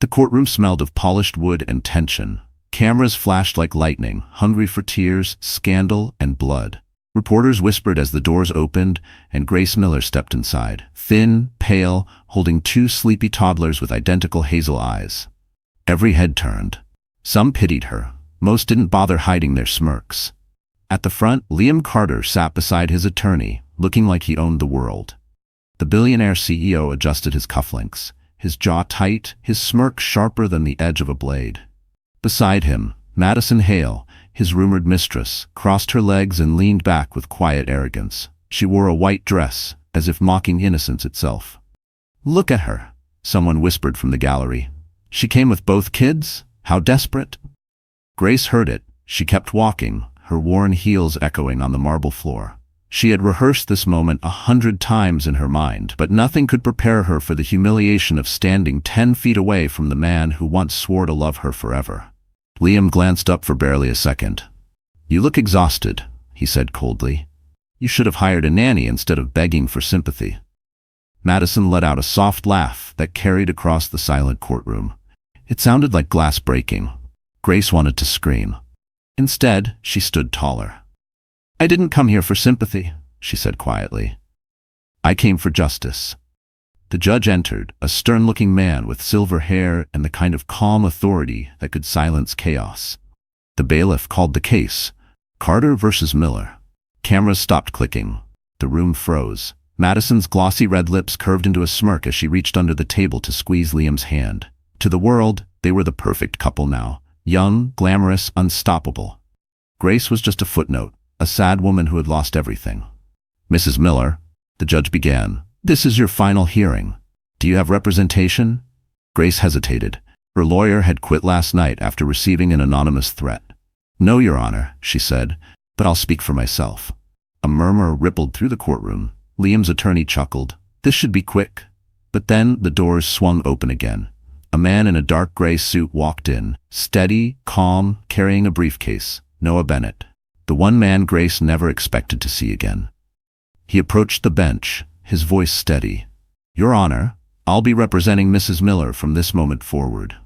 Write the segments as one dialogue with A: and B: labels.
A: The courtroom smelled of polished wood and tension. Cameras flashed like lightning, hungry for tears, scandal, and blood. Reporters whispered as the doors opened, and Grace Miller stepped inside, thin, pale, holding two sleepy toddlers with identical hazel eyes. Every head turned. Some pitied her. Most didn't bother hiding their smirks. At the front, Liam Carter sat beside his attorney, looking like he owned the world. The Billionaire CEO adjusted his cufflinks, his jaw tight, his smirk sharper than the edge of a blade. Beside him, Madison Hail, his rumored mistress, crossed her legs and leaned back with quiet arrogance. She wore a white dress, as if mocking innocence itself. "Look at her," someone whispered from the gallery. "She came with both kids? How desperate." Grace heard it. She kept walking, her worn heels echoing on the marble floor. She had rehearsed this moment 100 times in her mind, but nothing could prepare her for the humiliation of standing 10 feet away from the man who once swore to love her forever. Liam glanced up for barely a second. "You look exhausted," he said coldly. "You should have hired a nanny instead of begging for sympathy." Madison let out a soft laugh that carried across the silent courtroom. It sounded like glass breaking. Grace wanted to scream. Instead, she stood taller. "I didn't come here for sympathy," she said quietly. "I came for justice." The judge entered, a stern-looking man with silver hair and the kind of calm authority that could silence chaos. The bailiff called the case, Carter versus Miller. Cameras stopped clicking. The room froze. Madison's glossy red lips curved into a smirk as she reached under the table to squeeze Liam's hand. To the world, they were the perfect couple now. Young, glamorous, unstoppable. Grace was just a footnote, a sad woman who had lost everything. "Mrs. Miller," the judge began, "this is your final hearing. Do you have representation?" Grace hesitated. Her lawyer had quit last night after receiving an anonymous threat. "No, Your Honor," she said, "but I'll speak for myself." A murmur rippled through the courtroom. Liam's attorney chuckled. This should be quick. But then the doors swung open again. A man in a dark gray suit walked in, steady, calm, carrying a briefcase. Noah Bennett. The one man Grace never expected to see again. He approached the bench, his voice steady. "Your Honor, I'll be representing Mrs. Miller from this moment forward."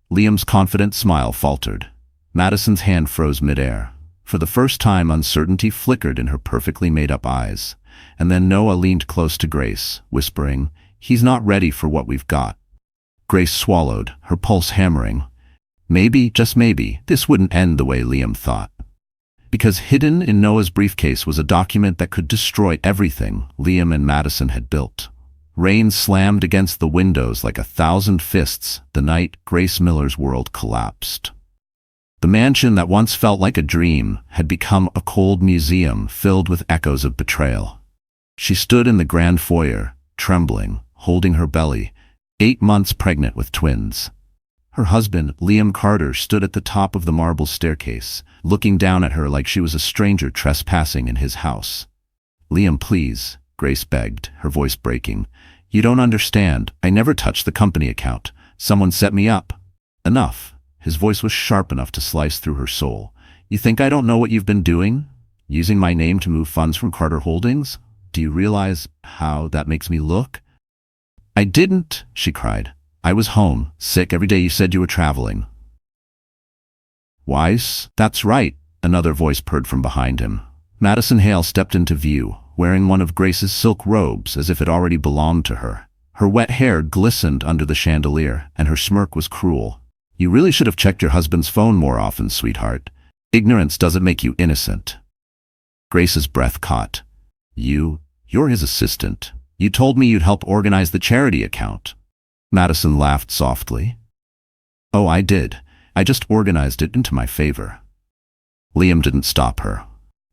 A: Liam's confident smile faltered. Madison's hand froze midair. For the first time, uncertainty flickered in her perfectly made-up eyes. And then Noah leaned close to Grace, whispering, "He's not ready for what we've got." Grace swallowed, her pulse hammering. Maybe, just maybe, this wouldn't end the way Liam thought. Because hidden in Noah's briefcase was a document that could destroy everything Liam and Madison had built. Rain slammed against the windows like 1,000 fists the night Grace Miller's world collapsed. The mansion that once felt like a dream had become a cold museum filled with echoes of betrayal. She stood in the grand foyer, trembling, holding her belly, 8 months pregnant with twins. Her husband, Liam Carter, stood at the top of the marble staircase, looking down at her like she was a stranger trespassing in his house. "Liam, please," Grace begged, her voice breaking. "You don't understand. I never touched the company account. Someone set me up." "Enough." His voice was sharp enough to slice through her soul. "You think I don't know what you've been doing? Using my name to move funds from Carter Holdings? Do you realize how that makes me look?" "I didn't," she cried. "I was home, sick every day you said you were traveling." "Wise? That's right," another voice purred from behind him. Madison Hail stepped into view, wearing one of Grace's silk robes as if it already belonged to her. Her wet hair glistened under the chandelier, and her smirk was cruel. "You really should have checked your husband's phone more often, sweetheart. Ignorance doesn't make you innocent." Grace's breath caught. You're his assistant. You told me you'd help organize the charity account." Madison laughed softly. "Oh, I did. I just organized it into my favor." Liam didn't stop her.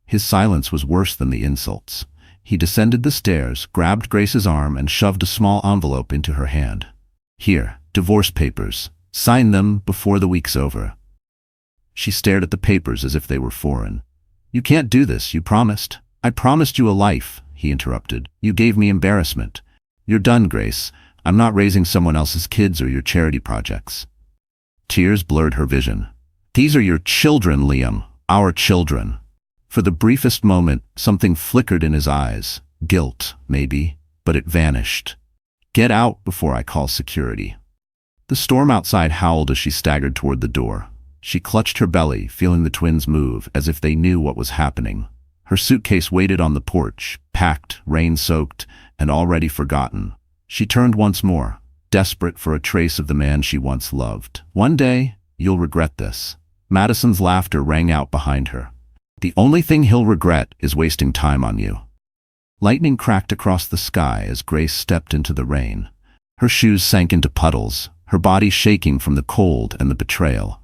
A: His silence was worse than the insults. He descended the stairs, grabbed Grace's arm, and shoved a small envelope into her hand. "Here, divorce papers. Sign them before the week's over." She stared at the papers as if they were foreign. "You can't do this, you promised." "I promised you a life," he interrupted. "You gave me embarrassment." "You're done, Grace. I'm not raising someone else's kids or your charity projects." Tears blurred her vision. "These are your children, Liam. Our children." For the briefest moment, something flickered in his eyes. Guilt, maybe, but it vanished. "Get out before I call security." The storm outside howled as she staggered toward the door. She clutched her belly, feeling the twins move as if they knew what was happening. Her suitcase waited on the porch, packed, rain-soaked, and already forgotten. She turned once more, desperate for a trace of the man she once loved. "One day, you'll regret this." Madison's laughter rang out behind her. "The only thing he'll regret is wasting time on you." Lightning cracked across the sky as Grace stepped into the rain. Her shoes sank into puddles, her body shaking from the cold and the betrayal.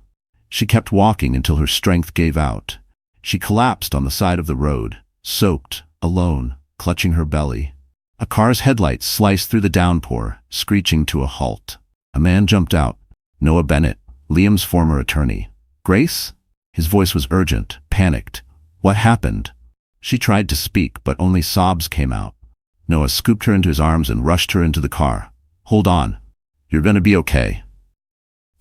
A: She kept walking until her strength gave out. She collapsed on the side of the road, soaked, alone, clutching her belly. A car's headlights sliced through the downpour, screeching to a halt. A man jumped out. Noah Bennett, Liam's former attorney. "Grace?" His voice was urgent, panicked. "What happened?" She tried to speak, but only sobs came out. Noah scooped her into his arms and rushed her into the car. "Hold on. You're gonna be okay."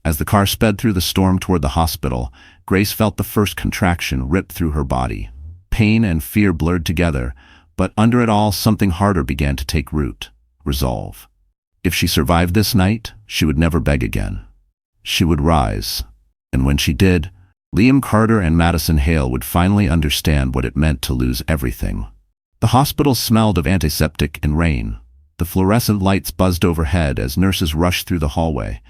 A: As the car sped through the storm toward the hospital, Grace felt the first contraction rip through her body. Pain and fear blurred together, but under it all something harder began to take root. Resolve. If she survived this night, she would never beg again. She would rise. And when she did, Liam Carter and Madison Hail would finally understand what it meant to lose everything. The hospital smelled of antiseptic and rain. The fluorescent lights buzzed overhead as nurses rushed through the hallway,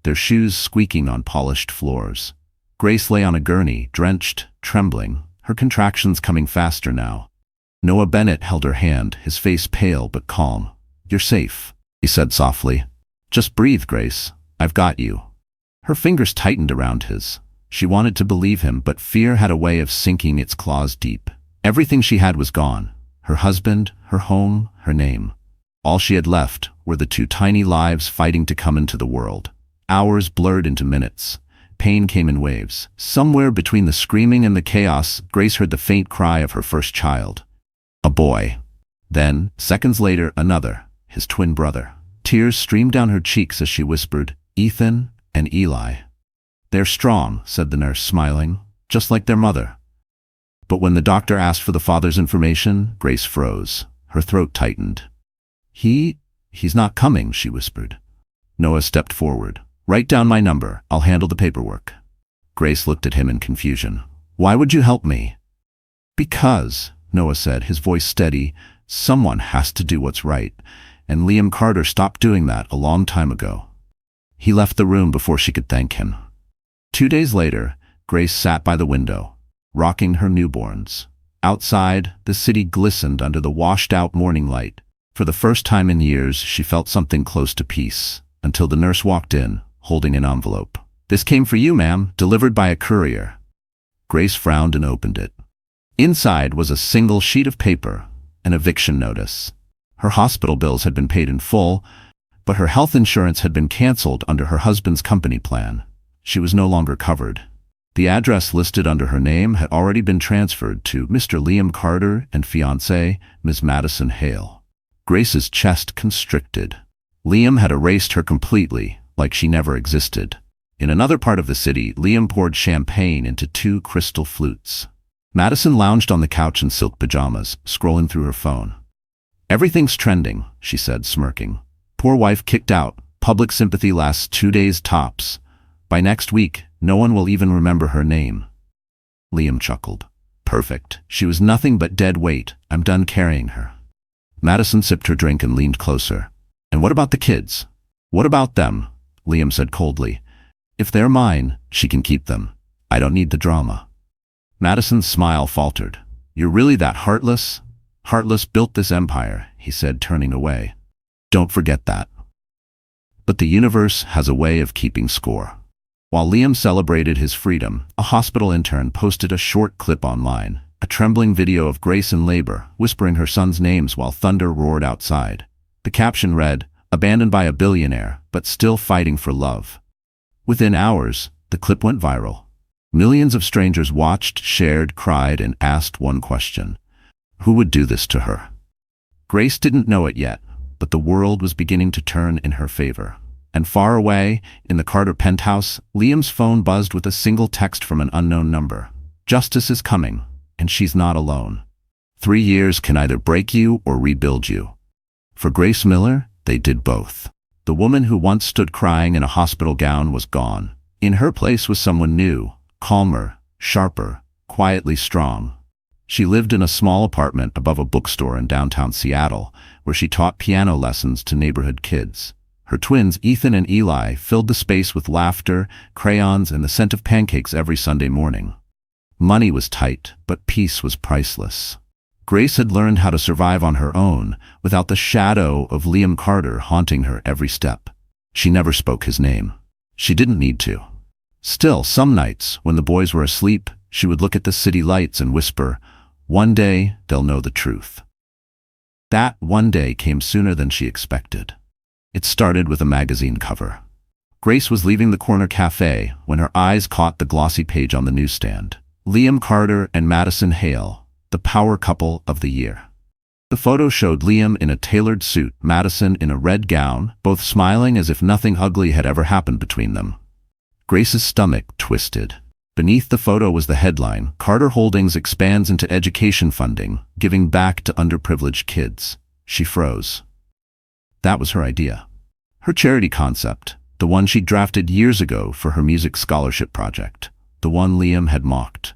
A: their shoes squeaking on polished floors. Grace lay on a gurney, drenched, trembling, her contractions coming faster now. Noah Bennett held her hand, his face pale but calm. "You're safe," he said softly. "Just breathe, Grace. I've got you." Her fingers tightened around his. She wanted to believe him, but fear had a way of sinking its claws deep. Everything she had was gone. Her husband, her home, her name. All she had left were the two tiny lives fighting to come into the world. Hours blurred into minutes. Pain came in waves. Somewhere between the screaming and the chaos, Grace heard the faint cry of her first child. A boy. Then, seconds later, another, his twin brother. Tears streamed down her cheeks as she whispered, "Ethan and Eli." "They're strong," said the nurse, smiling, "just like their mother." But when the doctor asked for the father's information, Grace froze. Her throat tightened. He's not coming," she whispered. Noah stepped forward. "Write down my number. I'll handle the paperwork." Grace looked at him in confusion. "Why would you help me?" "Because," Noah said, his voice steady, "someone has to do what's right, and Liam Carter stopped doing that a long time ago." He left the room before she could thank him. 2 days later, Grace sat by the window, rocking her newborns. Outside, the city glistened under the washed-out morning light. For the first time in years, she felt something close to peace, until the nurse walked in, holding an envelope. "This came for you, ma'am, delivered by a courier." Grace frowned and opened it. Inside was a single sheet of paper, an eviction notice. Her hospital bills had been paid in full, but her health insurance had been canceled under her husband's company plan. She was no longer covered. The address listed under her name had already been transferred to Mr. Liam Carter and fiancée, Ms. Madison Hail. Grace's chest constricted. Liam had erased her completely, like she never existed. In another part of the city, Liam poured champagne into 2 crystal flutes. Madison lounged on the couch in silk pajamas, scrolling through her phone. "Everything's trending," she said, smirking. "Poor wife kicked out. Public sympathy lasts 2 days tops. By next week, no one will even remember her name." Liam chuckled. "Perfect. She was nothing but dead weight. I'm done carrying her." Madison sipped her drink and leaned closer. "And what about the kids?" "What about them?" Liam said coldly. "If they're mine, she can keep them. I don't need the drama." Madison's smile faltered. "You're really that heartless?" "Heartless built this empire," he said, turning away. "Don't forget that." But the universe has a way of keeping score. While Liam celebrated his freedom, a hospital intern posted a short clip online, a trembling video of Grace in labor, whispering her son's names while thunder roared outside. The caption read, "Abandoned by a billionaire, but still fighting for love." Within hours, the clip went viral. Millions of strangers watched, shared, cried, and asked one question. Who would do this to her? Grace didn't know it yet, but the world was beginning to turn in her favor. And far away, in the Carter penthouse, Liam's phone buzzed with a single text from an unknown number. "Justice is coming, and she's not alone. 3 years can either break you or rebuild you." For Grace Miller, they did both. The woman who once stood crying in a hospital gown was gone. In her place was someone new, calmer, sharper, quietly strong. She lived in a small apartment above a bookstore in downtown Seattle, where she taught piano lessons to neighborhood kids. Her twins, Ethan and Eli, filled the space with laughter, crayons, and the scent of pancakes every Sunday morning. Money was tight, but peace was priceless. Grace had learned how to survive on her own, without the shadow of Liam Carter haunting her every step. She never spoke his name. She didn't need to. Still, some nights, when the boys were asleep, she would look at the city lights and whisper, "One day, they'll know the truth." That one day came sooner than she expected. It started with a magazine cover. Grace was leaving the corner cafe when her eyes caught the glossy page on the newsstand. Liam Carter and Madison Hail, the power couple of the year. The photo showed Liam in a tailored suit, Madison in a red gown, both smiling as if nothing ugly had ever happened between them. Grace's stomach twisted. Beneath the photo was the headline, "Carter Holdings expands into education funding, giving back to underprivileged kids." She froze. That was her idea. Her charity concept, the one she drafted years ago for her music scholarship project, the one Liam had mocked.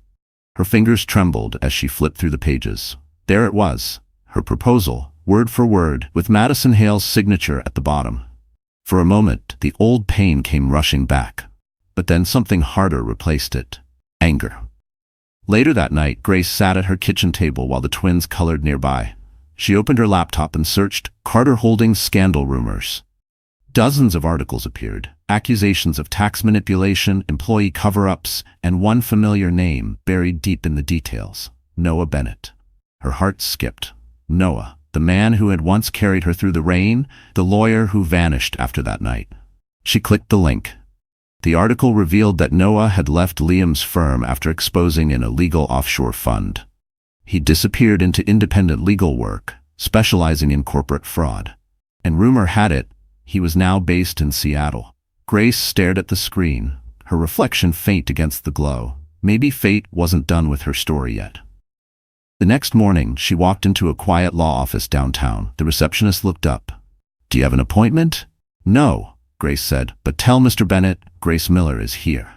A: Her fingers trembled as she flipped through the pages. There it was, her proposal, word for word, with Madison Hale's signature at the bottom. For a moment, the old pain came rushing back. But then something harder replaced it. Anger. Later that night, Grace sat at her kitchen table while the twins colored nearby. She opened her laptop and searched Carter Holdings scandal rumors. Dozens of articles appeared, accusations of tax manipulation, employee cover-ups, and one familiar name buried deep in the details, Noah Bennett. Her heart skipped. Noah, the man who had once carried her through the rain, the lawyer who vanished after that night. She clicked the link. The article revealed that Noah had left Liam's firm after exposing an illegal offshore fund. He disappeared into independent legal work, specializing in corporate fraud. And rumor had it, he was now based in Seattle. Grace stared at the screen, her reflection faint against the glow. Maybe fate wasn't done with her story yet. The next morning, she walked into a quiet law office downtown. The receptionist looked up. "Do you have an appointment?" "No," Grace said, "but tell Mr. Bennett, Grace Miller is here."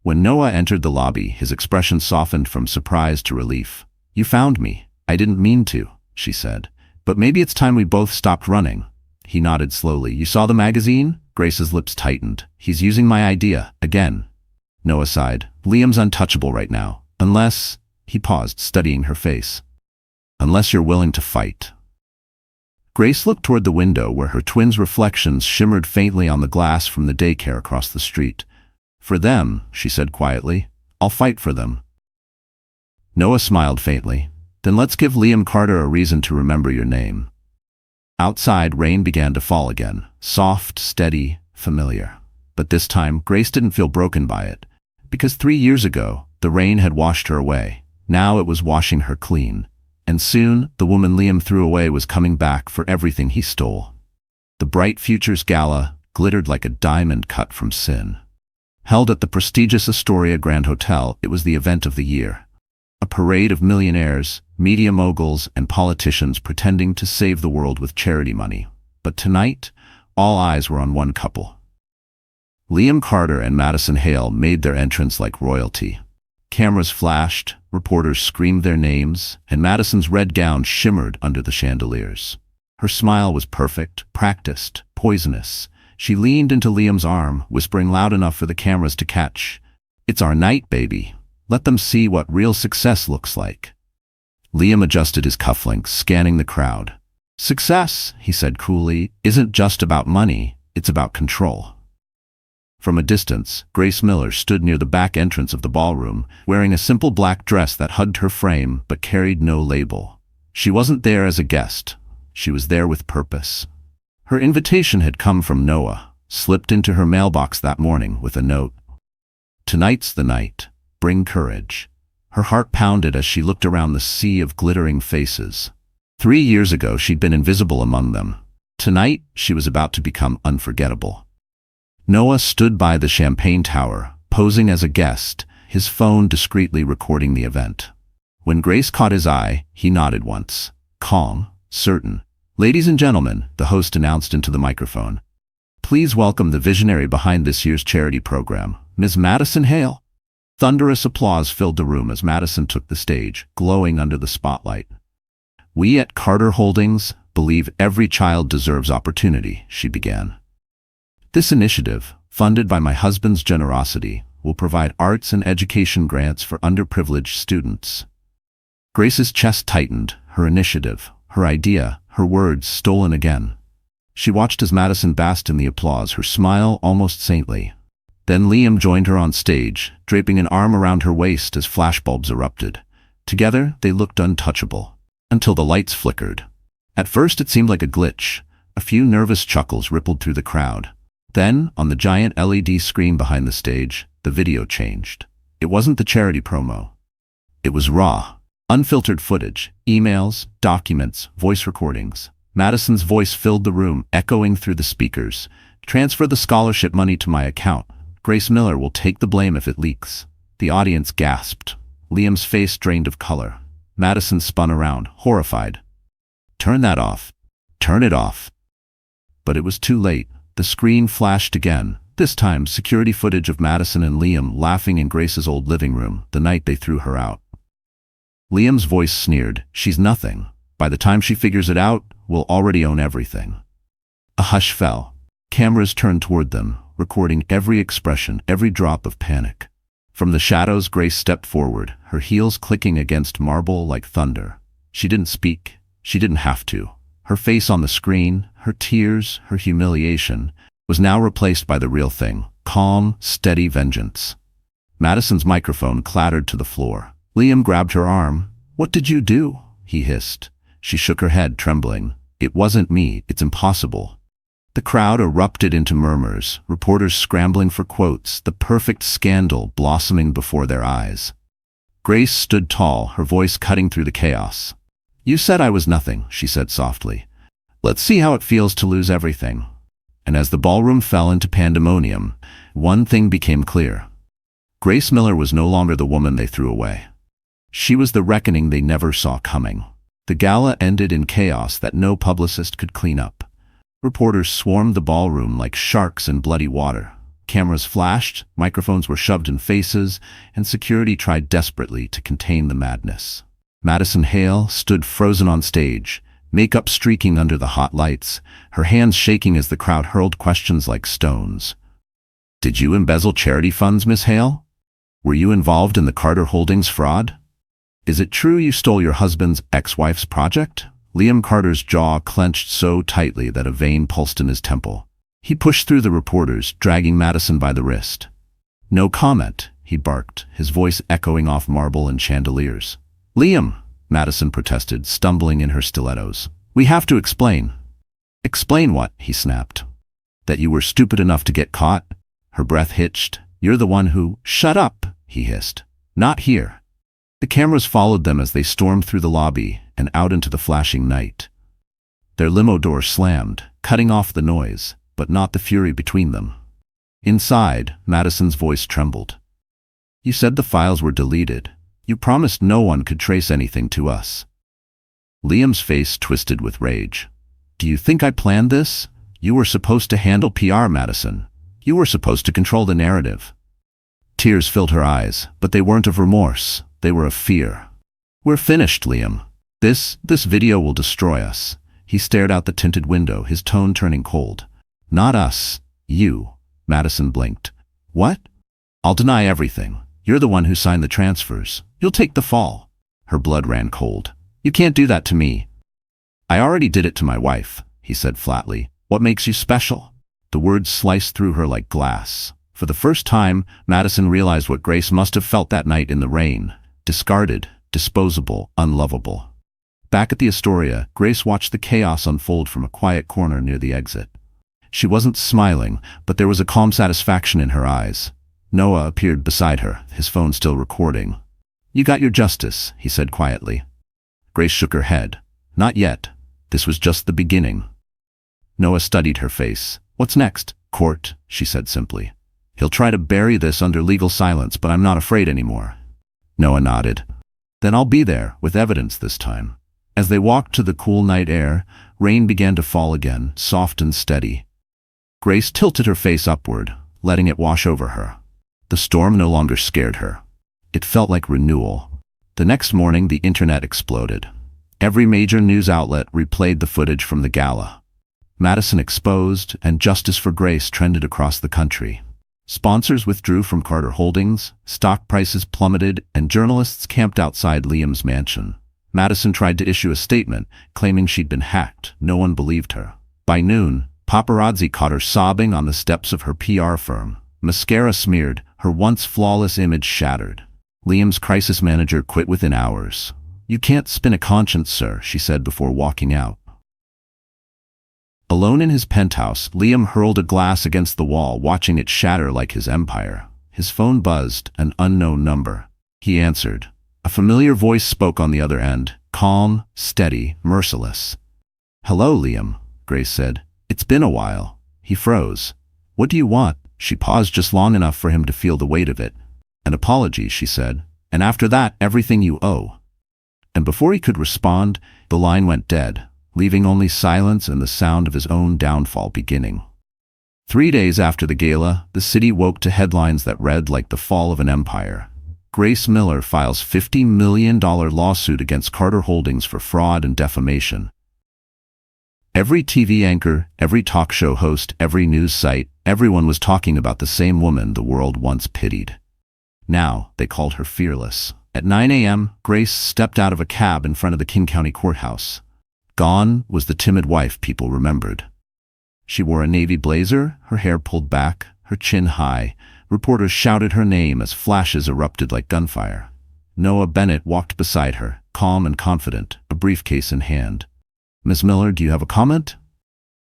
A: When Noah entered the lobby, his expression softened from surprise to relief. "You found me. I didn't mean to," she said. "But maybe it's time we both stopped running." He nodded slowly. "You saw the magazine?" Grace's lips tightened. "He's using my idea, again." Noah sighed. "Liam's untouchable right now. Unless—" He paused, studying her face. "Unless you're willing to fight." Grace looked toward the window where her twins' reflections shimmered faintly on the glass from the daycare across the street. "For them," she said quietly, "I'll fight for them." Noah smiled faintly. "Then let's give Liam Carter a reason to remember your name." Outside, rain began to fall again, soft, steady, familiar. But this time, Grace didn't feel broken by it, because 3 years ago, the rain had washed her away. Now it was washing her clean. And soon, the woman Liam threw away was coming back for everything he stole. The Bright Futures Gala glittered like a diamond cut from sin. Held at the prestigious Astoria Grand Hotel, it was the event of the year. A parade of millionaires, media moguls, and politicians pretending to save the world with charity money. But tonight, all eyes were on one couple. Liam Carter and Madison Hail made their entrance like royalty. Cameras flashed, reporters screamed their names, and Madison's red gown shimmered under the chandeliers. Her smile was perfect, practiced, poisonous. She leaned into Liam's arm, whispering loud enough for the cameras to catch. "It's our night, baby. Let them see what real success looks like." Liam adjusted his cufflinks, scanning the crowd. "Success," he said coolly, "isn't just about money, it's about control." From a distance, Grace Miller stood near the back entrance of the ballroom, wearing a simple black dress that hugged her frame but carried no label. She wasn't there as a guest. She was there with purpose. Her invitation had come from Noah, slipped into her mailbox that morning with a note. "Tonight's the night. Bring courage." Her heart pounded as she looked around the sea of glittering faces. 3 years ago, she'd been invisible among them. Tonight, she was about to become unforgettable. Noah stood by the champagne tower, posing as a guest, his phone discreetly recording the event. When Grace caught his eye, he nodded once. Calm, certain. "Ladies and gentlemen," the host announced into the microphone, Please welcome the visionary behind this year's charity program, Ms. Madison Hail. Thunderous applause filled the room as Madison took the stage, glowing under the spotlight. We at Carter Holdings believe every child deserves opportunity, she began. This initiative, funded by my husband's generosity, will provide arts and education grants for underprivileged students. Grace's chest tightened, her initiative, her idea, her words stolen again. She watched as Madison basked in the applause, her smile almost saintly. Then Liam joined her on stage, draping an arm around her waist as flashbulbs erupted. Together, they looked untouchable, until the lights flickered. At first it seemed like a glitch. A few nervous chuckles rippled through the crowd. Then, on the giant LED screen behind the stage, the video changed. It wasn't the charity promo. It was raw, unfiltered footage, emails, documents, voice recordings. Madison's voice filled the room, echoing through the speakers. Transfer the scholarship money to my account. Grace Miller will take the blame if it leaks. The audience gasped. Liam's face drained of color. Madison spun around, horrified. Turn that off. Turn it off. But it was too late. The screen flashed again. This time, security footage of Madison and Liam laughing in Grace's old living room the night they threw her out. Liam's voice sneered, "She's nothing. By the time she figures it out, we'll already own everything." A hush fell. Cameras turned toward them, recording every expression, every drop of panic. From the shadows, Grace stepped forward, her heels clicking against marble like thunder. She didn't speak. She didn't have to. Her face on the screen, her tears, her humiliation, was now replaced by the real thing, calm, steady vengeance. Madison's microphone clattered to the floor. Liam grabbed her arm. "What did you do?" he hissed. She shook her head, trembling. "It wasn't me. It's impossible." The crowd erupted into murmurs, reporters scrambling for quotes, the perfect scandal blossoming before their eyes. Grace stood tall, her voice cutting through the chaos. "You said I was nothing," she said softly. "Let's see how it feels to lose everything." And as the ballroom fell into pandemonium, one thing became clear. Grace Miller was no longer the woman they threw away. She was the reckoning they never saw coming. The gala ended in chaos that no publicist could clean up. Reporters swarmed the ballroom like sharks in bloody water. Cameras flashed, microphones were shoved in faces, and security tried desperately to contain the madness. Madison Hail stood frozen on stage, makeup streaking under the hot lights, her hands shaking as the crowd hurled questions like stones. "Did you embezzle charity funds, Miss Hail? Were you involved in the Carter Holdings fraud? Is it true you stole your husband's ex-wife's project?" Liam Carter's jaw clenched so tightly that a vein pulsed in his temple. He pushed through the reporters, dragging Madison by the wrist. "No comment," he barked, his voice echoing off marble and chandeliers. "Liam," Madison protested, stumbling in her stilettos. "We have to explain." "Explain what?" he snapped. "That you were stupid enough to get caught?" Her breath hitched. "You're the one who—" "Shut up," he hissed. "Not here." The cameras followed them as they stormed through the lobby and out into the flashing night. Their limo door slammed, cutting off the noise, but not the fury between them. Inside, Madison's voice trembled. "You said the files were deleted. You promised no one could trace anything to us." Liam's face twisted with rage. "Do you think I planned this? You were supposed to handle PR, Madison. You were supposed to control the narrative." Tears filled her eyes, but they weren't of remorse. They were of fear. "We're finished, Liam. This video will destroy us." He stared out the tinted window, his tone turning cold. "Not us. You." Madison blinked. "What?" "I'll deny everything. You're the one who signed the transfers. You'll take the fall." Her blood ran cold. "You can't do that to me." "I already did it to my wife," he said flatly. "What makes you special?" The words sliced through her like glass. For the first time, Madison realized what Grace must have felt that night in the rain. Discarded, disposable, unlovable. Back at the Astoria, Grace watched the chaos unfold from a quiet corner near the exit. She wasn't smiling, but there was a calm satisfaction in her eyes. Noah appeared beside her, his phone still recording. "You got your justice," he said quietly. Grace shook her head. "Not yet. This was just the beginning." Noah studied her face. "What's next?" "Court," she said simply. "He'll try to bury this under legal silence, but I'm not afraid anymore." Noah nodded. "Then I'll be there, with evidence this time." As they walked to the cool night air, rain began to fall again, soft and steady. Grace tilted her face upward, letting it wash over her. The storm no longer scared her. It felt like renewal. The next morning, the internet exploded. Every major news outlet replayed the footage from the gala. Madison exposed, and justice for Grace trended across the country. Sponsors withdrew from Carter Holdings, stock prices plummeted, and journalists camped outside Liam's mansion. Madison tried to issue a statement, claiming she'd been hacked. No one believed her. By noon, paparazzi caught her sobbing on the steps of her PR firm. Mascara smeared, her once flawless image shattered. Liam's crisis manager quit within hours. "You can't spin a conscience, sir," she said before walking out. Alone in his penthouse, Liam hurled a glass against the wall, watching it shatter like his empire. His phone buzzed, an unknown number. He answered. A familiar voice spoke on the other end, calm, steady, merciless. "Hello, Liam," Grace said. "It's been a while." He froze. "What do you want?" She paused just long enough for him to feel the weight of it. "An apology," she said. "And after that, everything you owe." And before he could respond, the line went dead, leaving only silence and the sound of his own downfall beginning. 3 days after the gala, the city woke to headlines that read like the fall of an empire. Grace Miller files $50 million lawsuit against Carter Holdings for fraud and defamation. Every TV anchor, every talk show host, every news site, everyone was talking about the same woman the world once pitied. Now, they called her fearless. At 9 a.m., Grace stepped out of a cab in front of the King County Courthouse. Gone was the timid wife people remembered. She wore a navy blazer, her hair pulled back, her chin high. Reporters shouted her name as flashes erupted like gunfire. Noah Bennett walked beside her, calm and confident, a briefcase in hand. "Miss Miller, do you have a comment?"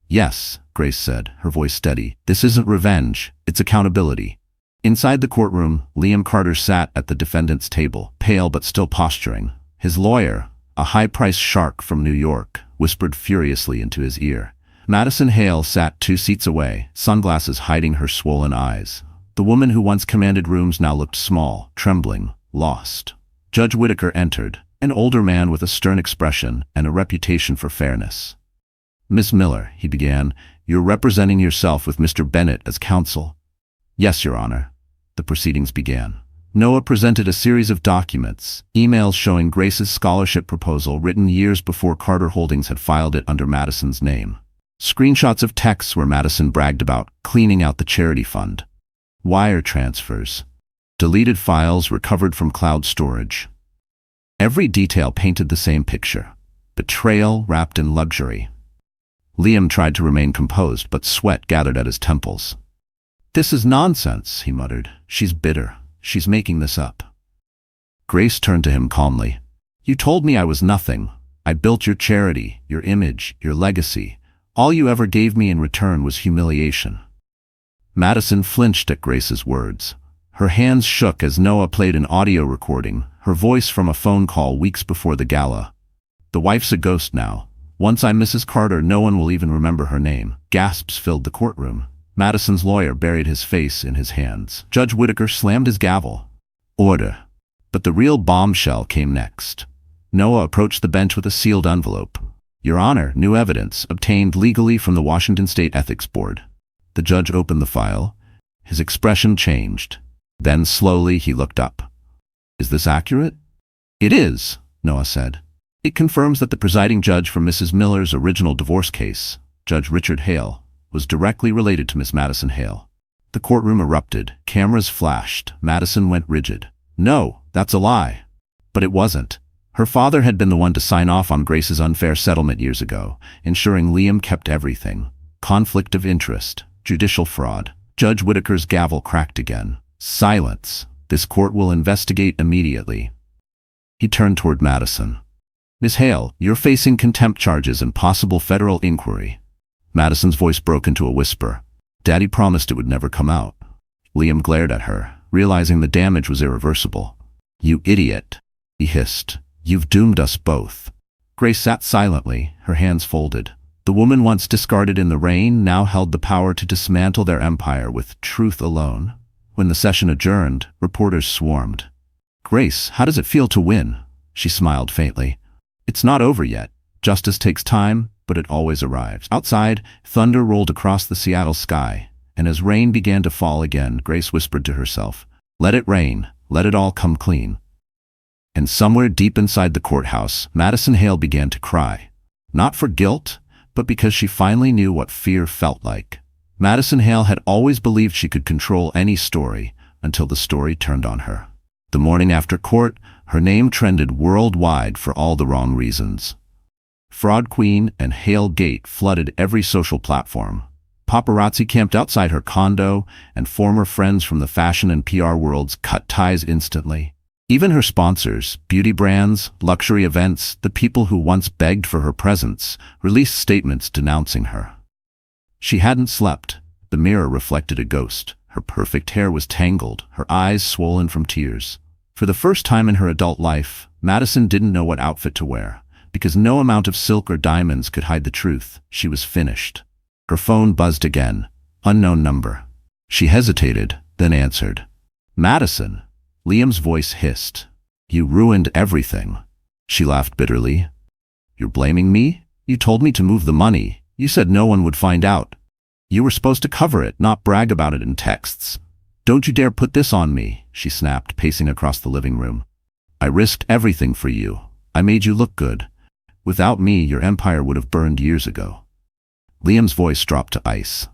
A: "Yes," Grace said, her voice steady. "This isn't revenge, it's accountability." Inside the courtroom, Liam Carter sat at the defendant's table, pale but still posturing. His lawyer, a high-priced shark from New York, whispered furiously into his ear. Madison Hail sat 2 seats away, sunglasses hiding her swollen eyes. The woman who once commanded rooms now looked small, trembling, lost. Judge Whitaker entered, an older man with a stern expression and a reputation for fairness. "Miss Miller," he began, "you're representing yourself with Mr. Bennett as counsel?" "Yes, Your Honor." The proceedings began. Noah presented a series of documents, emails showing Grace's scholarship proposal written years before Carter Holdings had filed it under Madison's name. Screenshots of texts where Madison bragged about cleaning out the charity fund. Wire transfers. Deleted files recovered from cloud storage. Every detail painted the same picture. Betrayal wrapped in luxury. Liam tried to remain composed, but sweat gathered at his temples. "This is nonsense," he muttered. "She's bitter. She's making this up." Grace turned to him calmly. "You told me I was nothing. I built your charity, your image, your legacy. All you ever gave me in return was humiliation." Madison flinched at Grace's words. Her hands shook as Noah played an audio recording, her voice from a phone call weeks before the gala. "The wife's a ghost now. Once I'm Mrs. Carter, no one will even remember her name." Gasps filled the courtroom. Madison's lawyer buried his face in his hands. Judge Whitaker slammed his gavel. "Order." But the real bombshell came next. Noah approached the bench with a sealed envelope. "Your Honor, new evidence, obtained legally from the Washington State Ethics Board." The judge opened the file. His expression changed. Then slowly he looked up. "Is this accurate?" "It is," Noah said. "It confirms that the presiding judge for Mrs. Miller's original divorce case, Judge Richard Hale, was directly related to Miss Madison Hail." The courtroom erupted. Cameras flashed. Madison went rigid. "No, that's a lie." But it wasn't. Her father had been the one to sign off on Grace's unfair settlement years ago, ensuring Liam kept everything. Conflict of interest. Judicial fraud. Judge Whitaker's gavel cracked again. "Silence. This court will investigate immediately." He turned toward Madison. "Miss Hale, you're facing contempt charges and possible federal inquiry." Madison's voice broke into a whisper. "Daddy promised it would never come out." Liam glared at her, realizing the damage was irreversible. "You idiot," he hissed. "You've doomed us both." Grace sat silently, her hands folded. The woman once discarded in the rain now held the power to dismantle their empire with truth alone. When the session adjourned, reporters swarmed. "Grace, how does it feel to win?" She smiled faintly. "It's not over yet. Justice takes time, but it always arrives. Outside, thunder rolled across the Seattle sky, and as rain began to fall again, Grace whispered to herself, "Let it rain, let it all come clean." And somewhere deep inside the courthouse, Madison Hail began to cry. Not for guilt, but because she finally knew what fear felt like. Madison Hail had always believed she could control any story, until the story turned on her. The morning after court, her name trended worldwide for all the wrong reasons. Fraud Queen and Hail Gate flooded every social platform. Paparazzi camped outside her condo, and former friends from the fashion and PR worlds cut ties instantly. Even her sponsors, beauty brands, luxury events, the people who once begged for her presence, released statements denouncing her. She hadn't slept. The mirror reflected a ghost. Her perfect hair was tangled, her eyes swollen from tears. For the first time in her adult life, Madison didn't know what outfit to wear, because no amount of silk or diamonds could hide the truth. She was finished. Her phone buzzed again. Unknown number. She hesitated, then answered. "Madison." Liam's voice hissed. "You ruined everything." She laughed bitterly. "You're blaming me? You told me to move the money. You said no one would find out. You were supposed to cover it, not brag about it in texts. Don't you dare put this on me," she snapped, pacing across the living room. "I risked everything for you. I made you look good. Without me, your empire would have burned years ago." Liam's voice dropped to ice.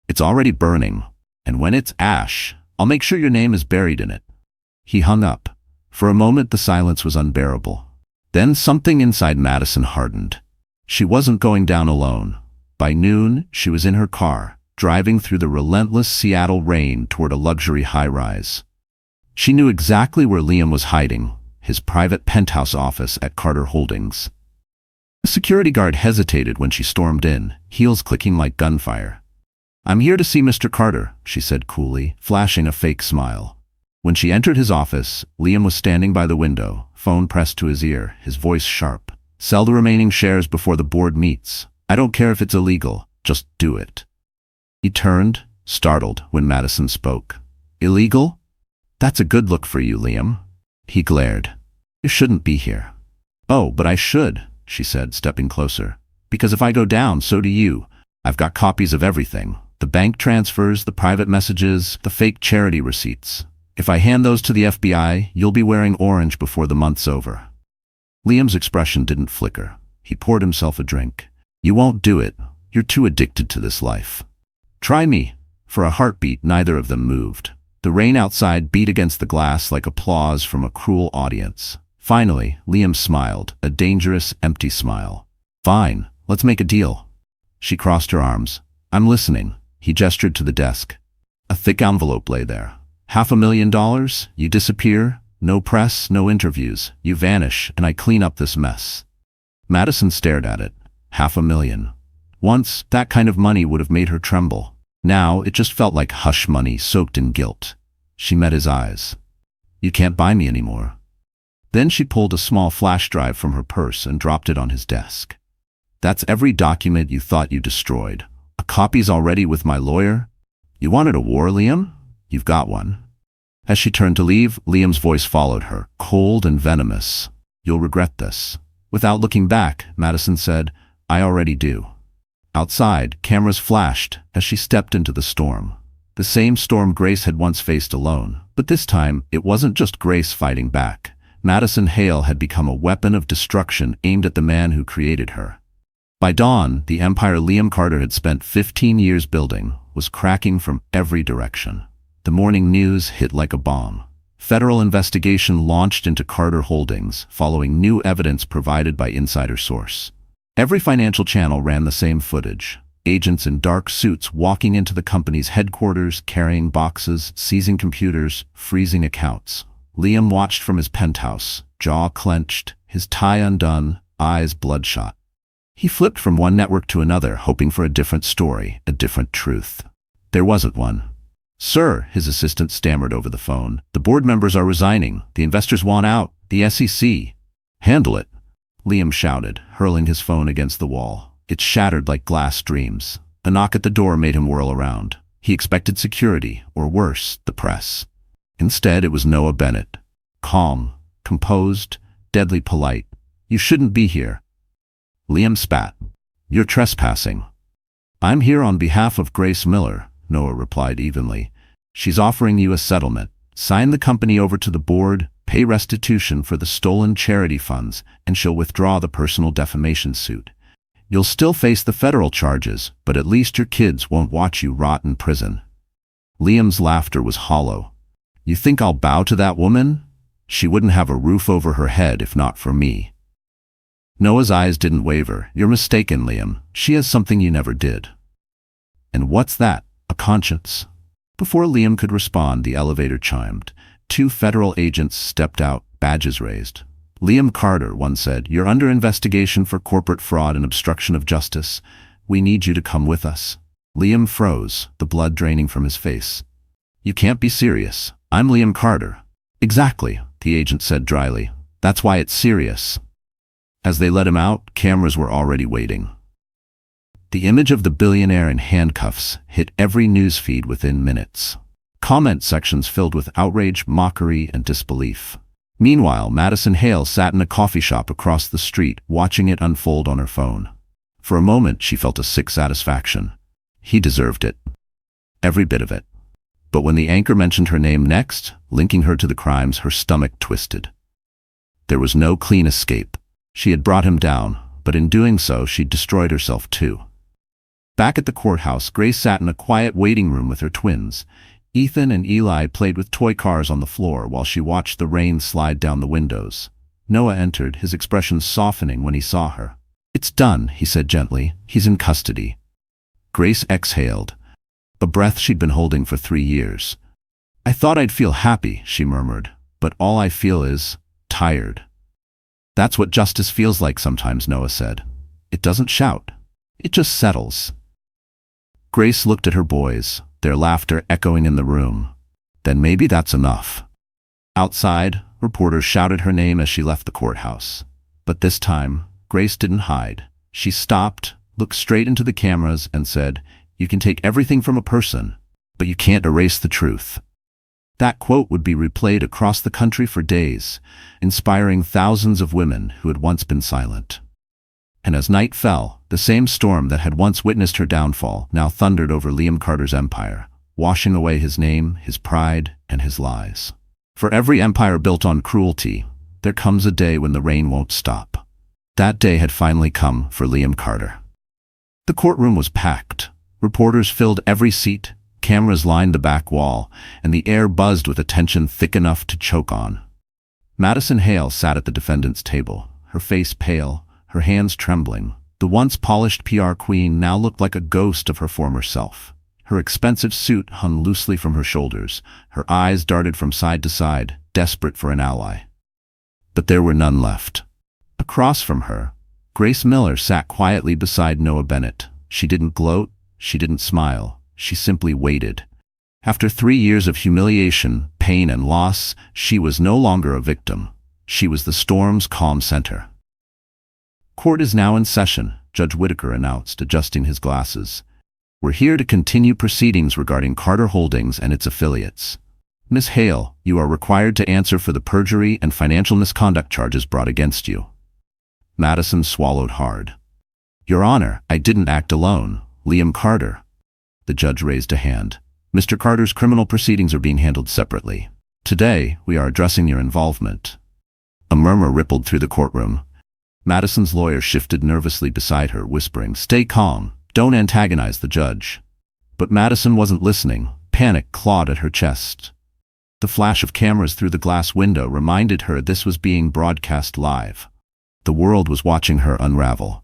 A: "It's already burning, and when it's ash, I'll make sure your name is buried in it." He hung up. For a moment, the silence was unbearable. Then something inside Madison hardened. She wasn't going down alone. By noon, she was in her car, driving through the relentless Seattle rain toward a luxury high-rise. She knew exactly where Liam was hiding, his private penthouse office at Carter Holdings. The security guard hesitated when she stormed in, heels clicking like gunfire. "I'm here to see Mr. Carter," she said coolly, flashing a fake smile. When she entered his office, Liam was standing by the window, phone pressed to his ear, his voice sharp. "Sell the remaining shares before the board meets. I don't care if it's illegal, just do it." He turned, startled, when Madison spoke. "Illegal? That's a good look for you, Liam." He glared. "You shouldn't be here." "Oh, but I should," she said, stepping closer. "Because if I go down, so do you. I've got copies of everything. The bank transfers, the private messages, the fake charity receipts. If I hand those to the FBI, you'll be wearing orange before the month's over." Liam's expression didn't flicker. He poured himself a drink. "You won't do it. You're too addicted to this life." "Try me." For a heartbeat, neither of them moved. The rain outside beat against the glass like applause from a cruel audience. Finally, Liam smiled, a dangerous, empty smile. "Fine, let's make a deal." She crossed her arms. "I'm listening." He gestured to the desk. A thick envelope lay there. $500,000, you disappear, no press, no interviews, you vanish, and I clean up this mess. Madison stared at it. $500,000. Once, that kind of money would have made her tremble. Now, it just felt like hush money soaked in guilt. She met his eyes. "You can't buy me anymore." Then she pulled a small flash drive from her purse and dropped it on his desk. "That's every document you thought you destroyed. A copy's already with my lawyer. You wanted a war, Liam? You've got one." As she turned to leave, Liam's voice followed her, cold and venomous. "You'll regret this." Without looking back, Madison said, "I already do." Outside, cameras flashed as she stepped into the storm. The same storm Grace had once faced alone, but this time it wasn't just Grace fighting back. Madison Hail had become a weapon of destruction aimed at the man who created her. By dawn, the empire Liam Carter had spent 15 years building was cracking from every direction. The morning news hit like a bomb. Federal investigation launched into Carter Holdings, following new evidence provided by insider source. Every financial channel ran the same footage. Agents in dark suits walking into the company's headquarters, carrying boxes, seizing computers, freezing accounts. Liam watched from his penthouse, jaw clenched, his tie undone, eyes bloodshot. He flipped from one network to another, hoping for a different story, a different truth. There wasn't one. "Sir," his assistant stammered over the phone, "the board members are resigning. The investors want out. The SEC." "Handle it," Liam shouted, hurling his phone against the wall. It shattered like glass streams. A knock at the door made him whirl around. He expected security, or worse, the press. Instead, it was Noah Bennett. Calm, composed, deadly polite. "You shouldn't be here." Liam spat. You're trespassing. I'm here on behalf of Grace Miller, Noah replied evenly. She's offering you a settlement. Sign the company over to the board, pay restitution for the stolen charity funds, and she'll withdraw the personal defamation suit. You'll still face the federal charges, but at least your kids won't watch you rot in prison. Liam's laughter was hollow. You think I'll bow to that woman? She wouldn't have a roof over her head if not for me. Noah's eyes didn't waver. You're mistaken, Liam. She has something you never did. And what's that? A conscience? Before Liam could respond, the elevator chimed. 2 federal agents stepped out, badges raised. Liam Carter, one said, you're under investigation for corporate fraud and obstruction of justice. We need you to come with us. Liam froze, the blood draining from his face. You can't be serious. I'm Liam Carter. Exactly, the agent said dryly. That's why it's serious. As they let him out, cameras were already waiting. The image of the billionaire in handcuffs hit every news feed within minutes. Comment sections filled with outrage, mockery, and disbelief. Meanwhile, Madison Hail sat in a coffee shop across the street, watching it unfold on her phone. For a moment, she felt a sick satisfaction. He deserved it. Every bit of it. But when the anchor mentioned her name next, linking her to the crimes, her stomach twisted. There was no clean escape. She had brought him down, but in doing so, she'd destroyed herself too. Back at the courthouse, Grace sat in a quiet waiting room with her twins. Ethan and Eli played with toy cars on the floor while she watched the rain slide down the windows. Noah entered, his expression softening when he saw her. It's done, he said gently. He's in custody. Grace exhaled, a breath she'd been holding for 3 years. I thought I'd feel happy, she murmured, but all I feel is tired. That's what justice feels like sometimes, Noah said. It doesn't shout. It just settles. Grace looked at her boys, their laughter echoing in the room. Then maybe that's enough. Outside, reporters shouted her name as she left the courthouse. But this time, Grace didn't hide. She stopped, looked straight into the cameras, and said, You can take everything from a person, but you can't erase the truth. That quote would be replayed across the country for days, inspiring thousands of women who had once been silent. And as night fell, the same storm that had once witnessed her downfall now thundered over Liam Carter's empire, washing away his name, his pride, and his lies. For every empire built on cruelty, there comes a day when the rain won't stop. That day had finally come for Liam Carter. The courtroom was packed. Reporters filled every seat, cameras lined the back wall, and the air buzzed with attention thick enough to choke on. Madison Hail sat at the defendant's table, her face pale, her hands trembling. The once polished PR queen now looked like a ghost of her former self. Her expensive suit hung loosely from her shoulders. Her eyes darted from side to side, desperate for an ally. But there were none left. Across from her, Grace Miller sat quietly beside Noah Bennett. She didn't gloat, she didn't smile, she simply waited. After 3 years of humiliation, pain, and loss, she was no longer a victim. She was the storm's calm center. Court is now in session, Judge Whitaker announced, adjusting his glasses. We're here to continue proceedings regarding Carter Holdings and its affiliates. Miss Hail, you are required to answer for the perjury and financial misconduct charges brought against you. Madison swallowed hard. Your Honor, I didn't act alone. Liam Carter. The judge raised a hand. Mr. Carter's criminal proceedings are being handled separately. Today, we are addressing your involvement. A murmur rippled through the courtroom. Madison's lawyer shifted nervously beside her, whispering, Stay calm. Don't antagonize the judge. But Madison wasn't listening. Panic clawed at her chest. The flash of cameras through the glass window reminded her this was being broadcast live. The world was watching her unravel.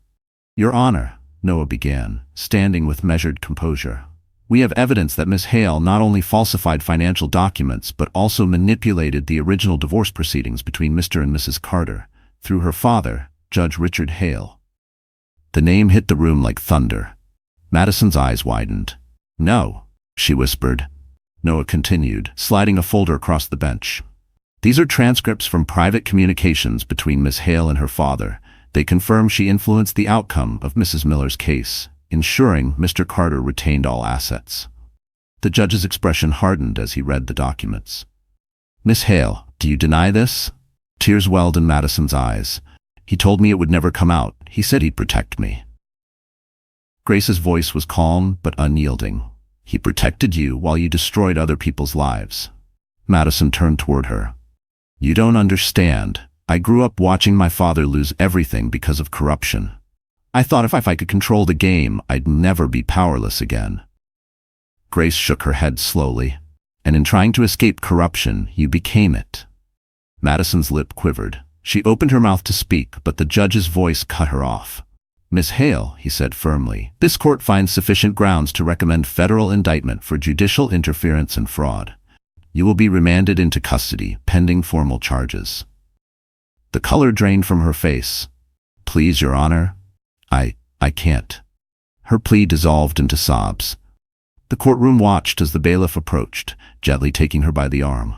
A: Your Honor, Noah began, standing with measured composure. We have evidence that Miss Hail not only falsified financial documents but also manipulated the original divorce proceedings between Mr. and Mrs. Carter through her father, Judge Richard Hail. The name hit the room like thunder. Madison's eyes widened. No, she whispered. Noah continued, sliding a folder across the bench. These are transcripts from private communications between Miss Hail and her father. They confirm she influenced the outcome of Mrs. Miller's case, ensuring Mr. Carter retained all assets. The judge's expression hardened as he read the documents. Miss Hail, do you deny this? Tears welled in Madison's eyes. He told me it would never come out. He said he'd protect me. Grace's voice was calm but unyielding. He protected you while you destroyed other people's lives. Madison turned toward her. You don't understand. I grew up watching my father lose everything because of corruption. I thought if I could control the game, I'd never be powerless again. Grace shook her head slowly. And in trying to escape corruption, you became it. Madison's lip quivered. She opened her mouth to speak, but the judge's voice cut her off. Miss Hale, he said firmly, this court finds sufficient grounds to recommend federal indictment for judicial interference and fraud. You will be remanded into custody, pending formal charges. The color drained from her face. Please, Your Honor. I can't. Her plea dissolved into sobs. The courtroom watched as the bailiff approached, gently taking her by the arm.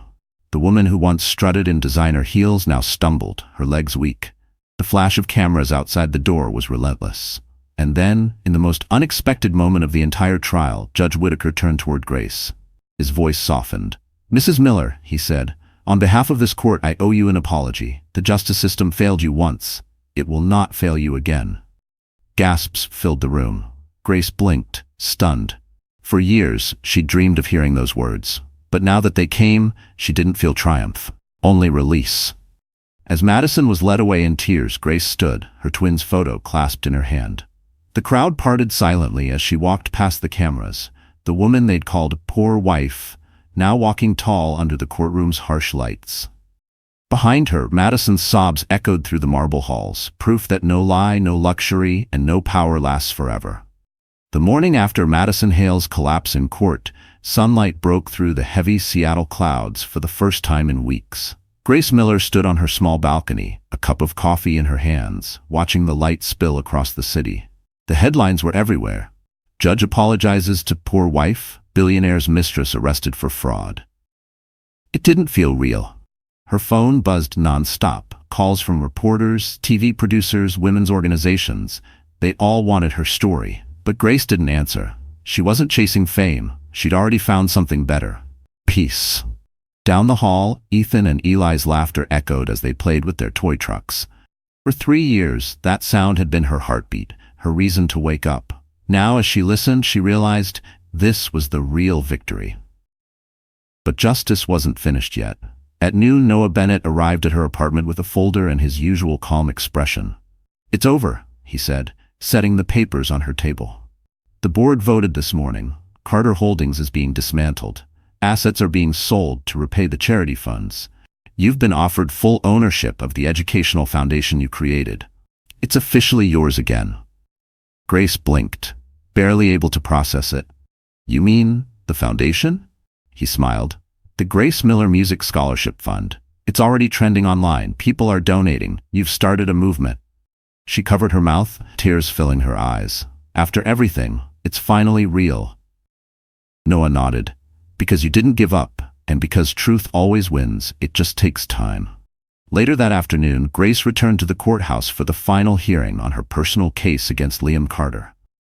A: The woman who once strutted in designer heels now stumbled, her legs weak. The flash of cameras outside the door was relentless. And then, in the most unexpected moment of the entire trial, Judge Whitaker turned toward Grace. His voice softened. Mrs. Miller, he said, on behalf of this court, I owe you an apology. The justice system failed you once. It will not fail you again. Gasps filled the room. Grace blinked, stunned. For years, she dreamed of hearing those words. But now that they came, she didn't feel triumph, only release. As Madison was led away in tears, Grace stood, her twin's photo clasped in her hand. The crowd parted silently as she walked past the cameras, the woman they'd called poor wife, now walking tall under the courtroom's harsh lights. Behind her, Madison's sobs echoed through the marble halls, proof that no lie, no luxury, and no power lasts forever. The morning after Madison Hale's collapse in court, sunlight broke through the heavy Seattle clouds for the first time in weeks. Grace Miller stood on her small balcony, a cup of coffee in her hands, watching the light spill across the city. The headlines were everywhere. Judge apologizes to poor wife, billionaire's mistress arrested for fraud. It didn't feel real. Her phone buzzed non-stop, calls from reporters, TV producers, women's organizations. They all wanted her story. But Grace didn't answer. She wasn't chasing fame. She'd already found something better. Peace. Down the hall, Ethan and Eli's laughter echoed as they played with their toy trucks. For 3 years, that sound had been her heartbeat, her reason to wake up. Now, as she listened, she realized this was the real victory. But justice wasn't finished yet. At noon, Noah Bennett arrived at her apartment with a folder and his usual calm expression. It's over, he said, setting the papers on her table. The board voted this morning. Carter Holdings is being dismantled. Assets are being sold to repay the charity funds. You've been offered full ownership of the educational foundation you created. It's officially yours again. Grace blinked, barely able to process it. You mean the foundation? He smiled. The Grace Miller Music Scholarship Fund. It's already trending online. People are donating. You've started a movement. She covered her mouth, tears filling her eyes. After everything, it's finally real. Noah nodded. Because you didn't give up, and because truth always wins, it just takes time. Later that afternoon, Grace returned to the courthouse for the final hearing on her personal case against Liam Carter.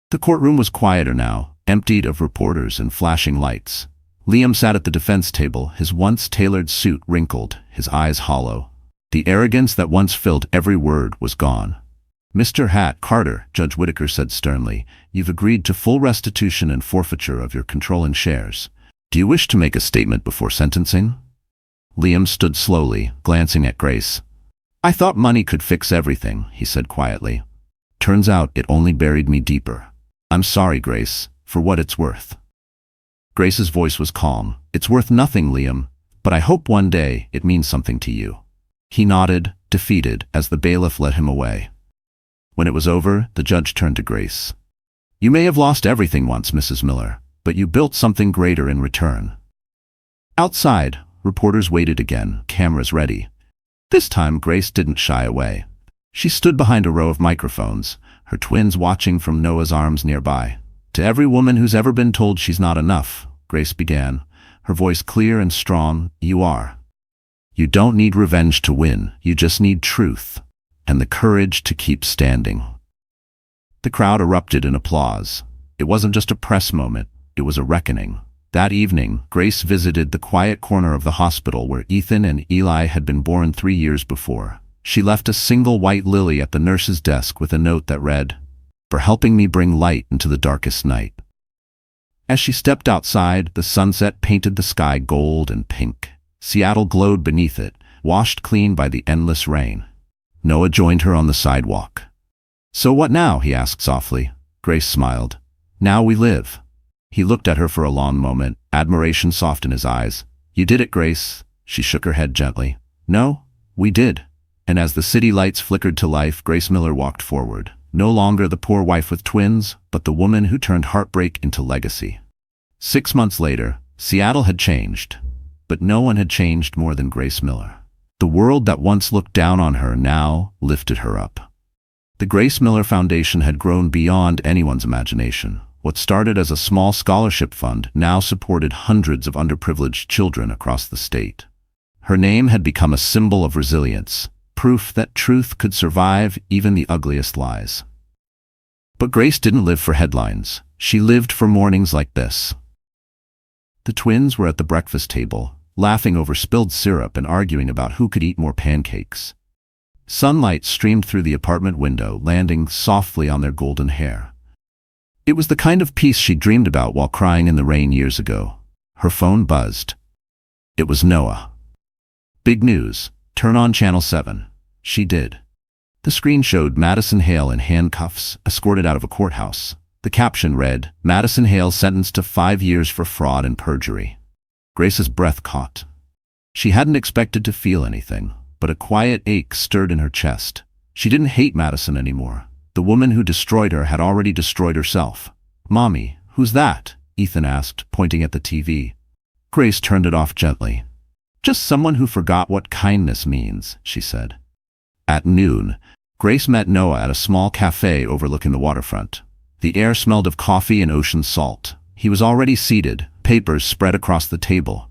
A: The courtroom was quieter now, emptied of reporters and flashing lights. Liam sat at the defense table, his once tailored suit wrinkled, his eyes hollow. The arrogance that once filled every word was gone. Mr. Carter, Judge Whitaker said sternly, you've agreed to full restitution and forfeiture of your controlling shares. Do you wish to make a statement before sentencing? Liam stood slowly, glancing at Grace. I thought money could fix everything, he said quietly. Turns out it only buried me deeper. I'm sorry, Grace, for what it's worth. Grace's voice was calm. It's worth nothing, Liam, but I hope one day it means something to you. He nodded, defeated, as the bailiff led him away. When it was over, the judge turned to Grace. You may have lost everything once, Mrs. Miller, but you built something greater in return. Outside, reporters waited again, cameras ready. This time, Grace didn't shy away. She stood behind a row of microphones, her twins watching from Noah's arms nearby. To every woman who's ever been told she's not enough, Grace began, her voice clear and strong, you are. You don't need revenge to win, you just need truth, and the courage to keep standing. The crowd erupted in applause. It wasn't just a press moment, it was a reckoning. That evening, Grace visited the quiet corner of the hospital where Ethan and Eli had been born 3 years before. She left a single white lily at the nurse's desk with a note that read, for helping me bring light into the darkest night." As she stepped outside, the sunset painted the sky gold and pink. Seattle glowed beneath it, washed clean by the endless rain. Noah joined her on the sidewalk. "So what now?" he asked softly. Grace smiled. "Now we live." He looked at her for a long moment, admiration soft in his eyes. "You did it, Grace." She shook her head gently. "No, we did." And as the city lights flickered to life, Grace Miller walked forward. No longer the poor wife with twins, but the woman who turned heartbreak into legacy. 6 months later, Seattle had changed. But no one had changed more than Grace Miller. The world that once looked down on her now lifted her up. The Grace Miller Foundation had grown beyond anyone's imagination. What started as a small scholarship fund now supported hundreds of underprivileged children across the state. Her name had become a symbol of resilience, proof that truth could survive even the ugliest lies. But Grace didn't live for headlines. She lived for mornings like this. The twins were at the breakfast table, laughing over spilled syrup and arguing about who could eat more pancakes. Sunlight streamed through the apartment window, landing softly on their golden hair. It was the kind of peace she dreamed about while crying in the rain years ago. Her phone buzzed. It was Noah. "Big news. Turn on Channel 7. She did. The screen showed Madison Hail in handcuffs, escorted out of a courthouse. The caption read, "Madison Hail sentenced to 5 years for fraud and perjury." Grace's breath caught. She hadn't expected to feel anything, but a quiet ache stirred in her chest. She didn't hate Madison anymore. The woman who destroyed her had already destroyed herself. "Mommy, who's that?" Ethan asked, pointing at the TV. Grace turned it off gently. "Just someone who forgot what kindness means," she said. At noon, Grace met Noah at a small cafe overlooking the waterfront. The air smelled of coffee and ocean salt. He was already seated, papers spread across the table.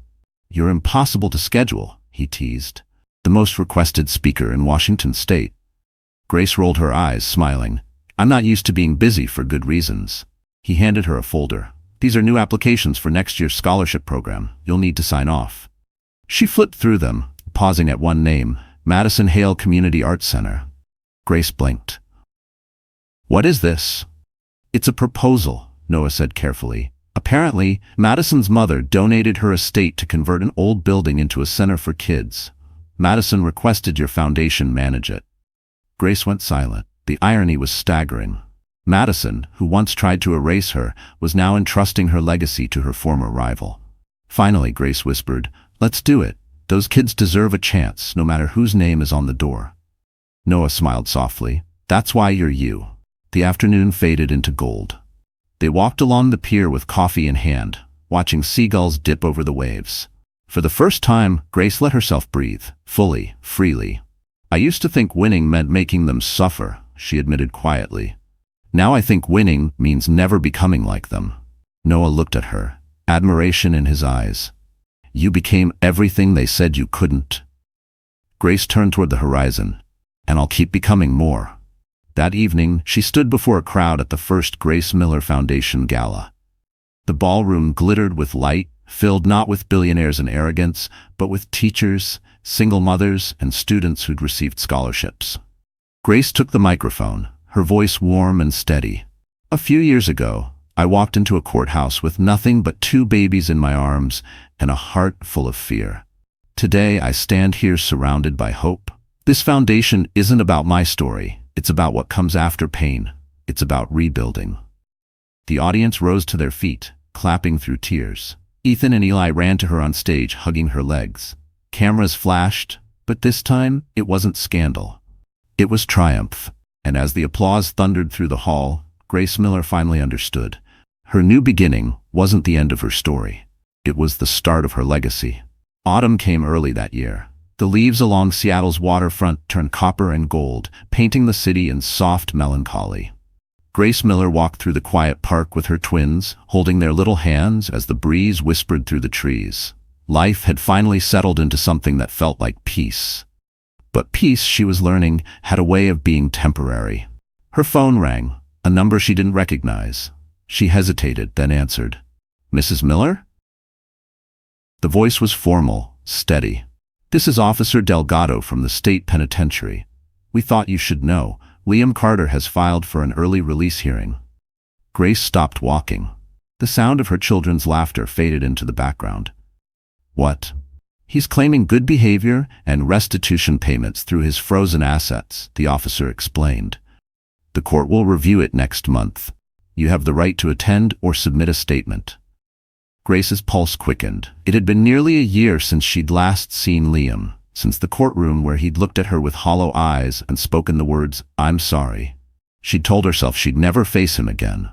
A: "You're impossible to schedule," he teased. "The most requested speaker in Washington state." Grace rolled her eyes, smiling. "I'm not used to being busy for good reasons." He handed her a folder. "These are new applications for next year's scholarship program. You'll need to sign off." She flipped through them, pausing at one name, Madison Hail Community Arts Center. Grace blinked. "What is this?" "It's a proposal," Noah said carefully. "Apparently, Madison's mother donated her estate to convert an old building into a center for kids. Madison requested your foundation manage it." Grace went silent. The irony was staggering. Madison, who once tried to erase her, was now entrusting her legacy to her former rival. Finally, Grace whispered, "Let's do it. Those kids deserve a chance, no matter whose name is on the door." Noah smiled softly. "That's why you're you." The afternoon faded into gold. They walked along the pier with coffee in hand, watching seagulls dip over the waves. For the first time, Grace let herself breathe, fully, freely. "I used to think winning meant making them suffer," she admitted quietly. "Now I think winning means never becoming like them." Noah looked at her, admiration in his eyes. "You became everything they said you couldn't." Grace turned toward the horizon. "And I'll keep becoming more." That evening, she stood before a crowd at the first Grace Miller Foundation Gala. The ballroom glittered with light, filled not with billionaires and arrogance, but with teachers, single mothers, and students who'd received scholarships. Grace took the microphone, her voice warm and steady. "A few years ago, I walked into a courthouse with nothing but 2 babies in my arms and a heart full of fear. Today, I stand here surrounded by hope. This foundation isn't about my story. It's about what comes after pain. It's about rebuilding." The audience rose to their feet, clapping through tears. Ethan and Eli ran to her on stage, hugging her legs. Cameras flashed, but this time it wasn't scandal. It was triumph. And as the applause thundered through the hall, Grace Miller finally understood. Her new beginning wasn't the end of her story. It was the start of her legacy. Autumn came early that year. The leaves along Seattle's waterfront turned copper and gold, painting the city in soft melancholy. Grace Miller walked through the quiet park with her twins, holding their little hands as the breeze whispered through the trees. Life had finally settled into something that felt like peace. But peace, she was learning, had a way of being temporary. Her phone rang, a number she didn't recognize. She hesitated, then answered. "Mrs. Miller?" The voice was formal, steady. "This is Officer Delgado from the state penitentiary. We thought you should know. Liam Carter has filed for an early release hearing. Grace stopped walking. The sound of her children's laughter faded into the background. What? He's claiming good behavior and restitution payments through his frozen assets, the officer explained. The court will review it next month. You have the right to attend or submit a statement. Grace's pulse quickened. It had been nearly a year since she'd last seen Liam, since the courtroom where he'd looked at her with hollow eyes and spoken the words, "I'm sorry." She'd told herself she'd never face him again.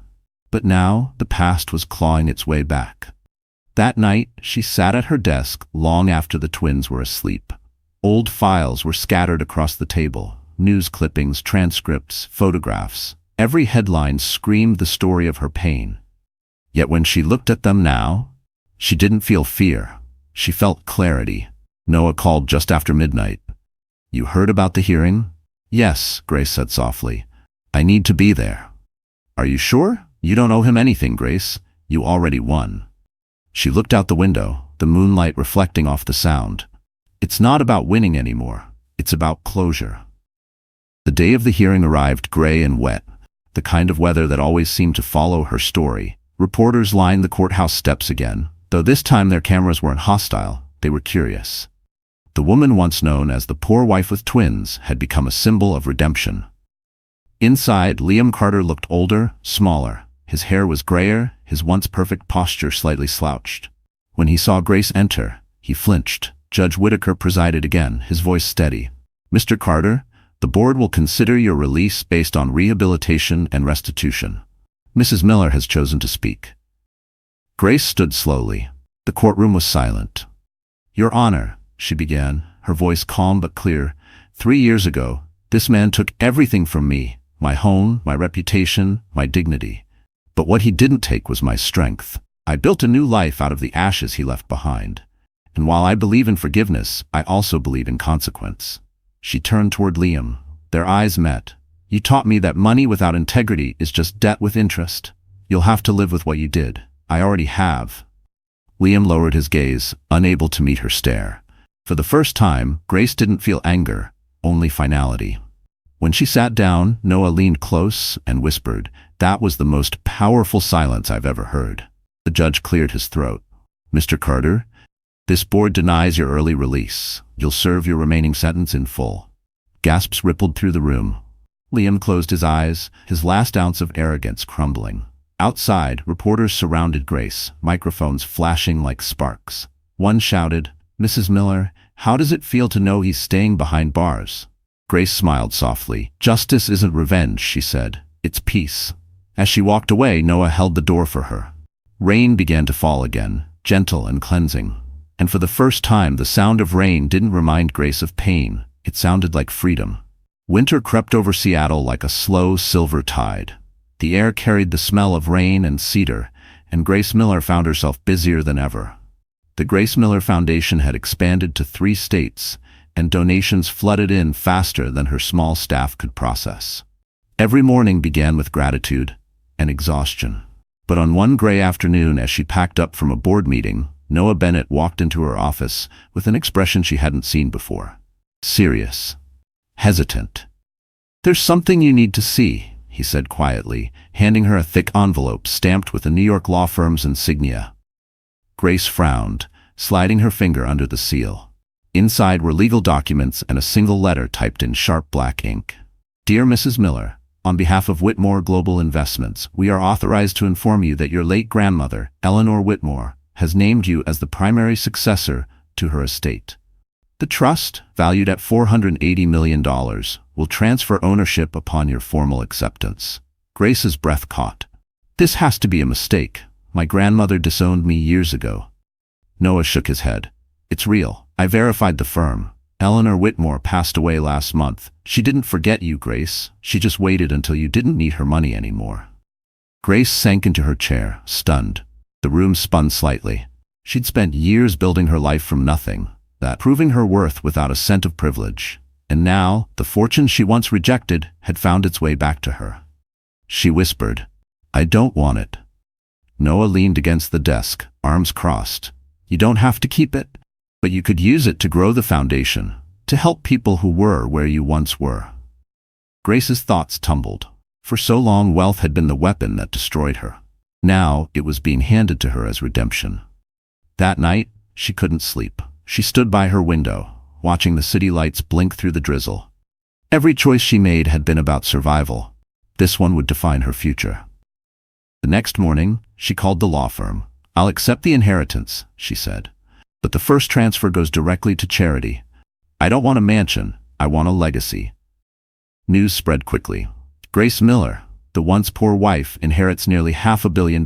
A: But now the past was clawing its way back. That night, she sat at her desk long after the twins were asleep. Old files were scattered across the table, news clippings, transcripts, photographs. Every headline screamed the story of her pain. Yet when she looked at them now, she didn't feel fear. She felt clarity. Noah called just after midnight. "You heard about the hearing?" "Yes," Grace said softly. "I need to be there." "Are you sure? You don't owe him anything, Grace. You already won." She looked out the window, the moonlight reflecting off the sound. It's not about winning anymore. It's about closure. The day of the hearing arrived gray and wet, the kind of weather that always seemed to follow her story. Reporters lined the courthouse steps again, though this time their cameras weren't hostile, they were curious. The woman once known as the poor wife with twins had become a symbol of redemption. Inside, Liam Carter looked older, smaller. His hair was grayer, his once perfect posture slightly slouched. When he saw Grace enter, he flinched. Judge Whitaker presided again, his voice steady. "Mr. Carter, the board will consider your release based on rehabilitation and restitution." Mrs. Miller has chosen to speak. Grace stood slowly. The courtroom was silent. "Your Honor," she began, her voice calm but clear, "3 years ago, this man took everything from me, my home, my reputation, my dignity. But what he didn't take was my strength. I built a new life out of the ashes he left behind. And while I believe in forgiveness, I also believe in consequence." She turned toward Liam. Their eyes met. "You taught me that money without integrity is just debt with interest. You'll have to live with what you did. I already have." Liam lowered his gaze, unable to meet her stare. For the first time, Grace didn't feel anger, only finality. When she sat down, Noah leaned close and whispered, "That was the most powerful silence I've ever heard." The judge cleared his throat. "Mr. Carter, this board denies your early release. You'll serve your remaining sentence in full." Gasps rippled through the room. Liam closed his eyes, his last ounce of arrogance crumbling. Outside, reporters surrounded Grace, microphones flashing like sparks. One shouted, "Mrs. Miller, how does it feel to know he's staying behind bars?" Grace smiled softly. "Justice isn't revenge," she said. "It's peace." As she walked away, Noah held the door for her. Rain began to fall again, gentle and cleansing. And for the first time, the sound of rain didn't remind Grace of pain. It sounded like freedom. Winter crept over Seattle like a slow silver tide. The air carried the smell of rain and cedar, and Grace Miller found herself busier than ever. The Grace Miller Foundation had expanded to 3 states, and donations flooded in faster than her small staff could process. Every morning began with gratitude and exhaustion. But on one gray afternoon, as she packed up from a board meeting, Noah Bennett walked into her office with an expression she hadn't seen before. Serious. Hesitant. "There's something you need to see," he said quietly, handing her a thick envelope stamped with a New York law firm's insignia. Grace frowned, sliding her finger under the seal. Inside were legal documents and a single letter typed in sharp black ink. "Dear Mrs. Miller, on behalf of Whitmore Global Investments, we are authorized to inform you that your late grandmother, Eleanor Whitmore, has named you as the primary successor to her estate. The trust, valued at $480 million, will transfer ownership upon your formal acceptance." Grace's breath caught. "This has to be a mistake. My grandmother disowned me years ago." Noah shook his head. "It's real. I verified the firm. Eleanor Whitmore passed away last month. She didn't forget you, Grace. She just waited until you didn't need her money anymore." Grace sank into her chair, stunned. The room spun slightly. She'd spent years building her life from nothing, that proving her worth without a cent of privilege. And now, the fortune she once rejected had found its way back to her. She whispered, "I don't want it." Noah leaned against the desk, arms crossed. "You don't have to keep it, but you could use it to grow the foundation, to help people who were where you once were." Grace's thoughts tumbled. For so long, wealth had been the weapon that destroyed her. Now it was being handed to her as redemption. That night, she couldn't sleep. She stood by her window, watching the city lights blink through the drizzle. Every choice she made had been about survival. This one would define her future. The next morning, she called the law firm. "I'll accept the inheritance," she said. "But the first transfer goes directly to charity. I don't want a mansion, I want a legacy." News spread quickly. Grace Miller, the once poor wife, inherits nearly $500 million,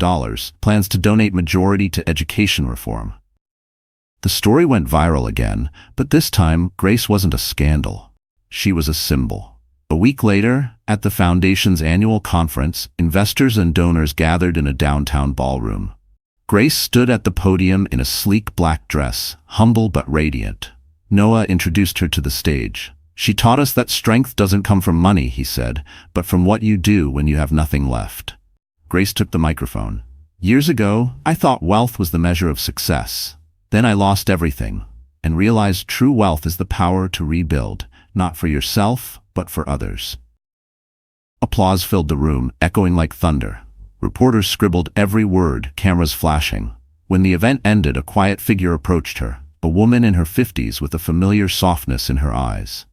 A: plans to donate majority to education reform. The story went viral again, but this time Grace wasn't a scandal. She was a symbol. A week later, at the foundation's annual conference, investors and donors gathered in a downtown ballroom. Grace stood at the podium in a sleek black dress, humble but radiant. Noah introduced her to the stage. "She taught us that strength doesn't come from money," he said, "but from what you do when you have nothing left." Grace took the microphone. "Years ago, I thought wealth was the measure of success. Then I lost everything, and realized true wealth is the power to rebuild, not for yourself, but for others." Applause filled the room, echoing like thunder. Reporters scribbled every word, cameras flashing. When the event ended, a quiet figure approached her, a woman in her 50s with a familiar softness in her eyes.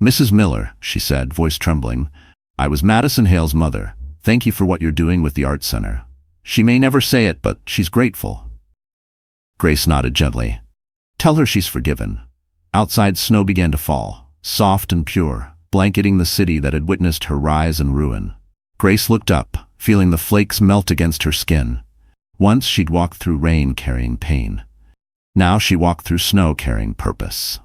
A: "Mrs. Miller," she said, voice trembling, "I was Madison Hale's mother. Thank you for what you're doing with the Art Center." She may never say it, but she's grateful. Grace nodded gently. "Tell her she's forgiven." Outside, snow began to fall, soft and pure, blanketing the city that had witnessed her rise and ruin. Grace looked up, feeling the flakes melt against her skin. Once she'd walked through rain carrying pain. Now she walked through snow carrying purpose.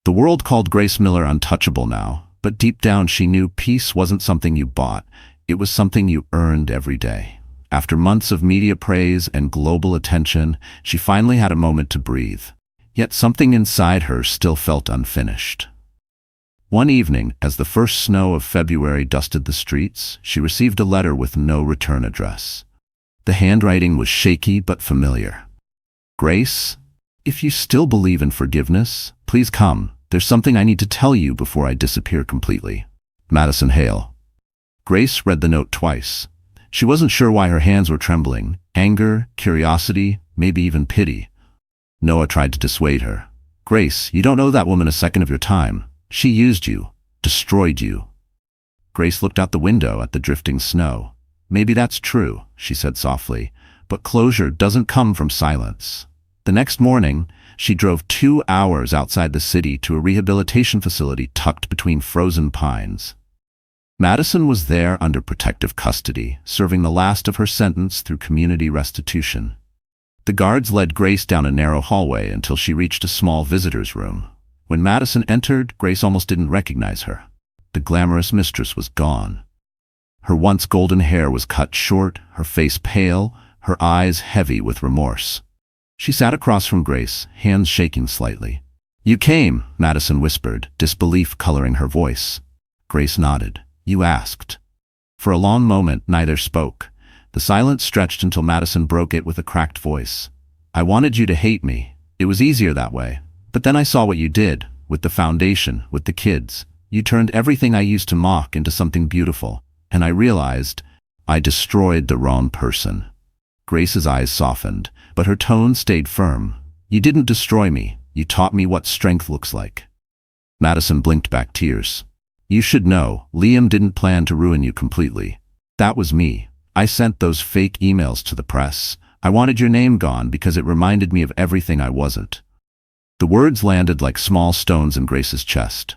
A: The world called Grace Miller untouchable now, but deep down she knew peace wasn't something you bought, it was something you earned every day. After months of media praise and global attention, she finally had a moment to breathe. Yet something inside her still felt unfinished. One evening, as the first snow of February dusted the streets, she received a letter with no return address. The handwriting was shaky but familiar. "Grace, if you still believe in forgiveness, please come. There's something I need to tell you before I disappear completely. Madison Hail." Grace read the note twice. She wasn't sure why her hands were trembling. Anger, curiosity, maybe even pity. Noah tried to dissuade her. "Grace, you don't owe that woman a second of your time. She used you, destroyed you." Grace looked out the window at the drifting snow. "Maybe that's true," she said softly, "but closure doesn't come from silence." The next morning, she drove 2 hours outside the city to a rehabilitation facility tucked between frozen pines. Madison was there under protective custody, serving the last of her sentence through community restitution. The guards led Grace down a narrow hallway until she reached a small visitor's room. When Madison entered, Grace almost didn't recognize her. The glamorous mistress was gone. Her once golden hair was cut short, her face pale, her eyes heavy with remorse. She sat across from Grace, hands shaking slightly. "You came," Madison whispered, disbelief coloring her voice. Grace nodded. "You asked." For a long moment, neither spoke. The silence stretched until Madison broke it with a cracked voice. "I wanted you to hate me. It was easier that way. But then I saw what you did, with the foundation, with the kids. You turned everything I used to mock into something beautiful. And I realized I destroyed the wrong person." Grace's eyes softened, but her tone stayed firm. "You didn't destroy me. You taught me what strength looks like." Madison blinked back tears. "You should know, Liam didn't plan to ruin you completely. That was me. I sent those fake emails to the press. I wanted your name gone because it reminded me of everything I wasn't." The words landed like small stones in Grace's chest.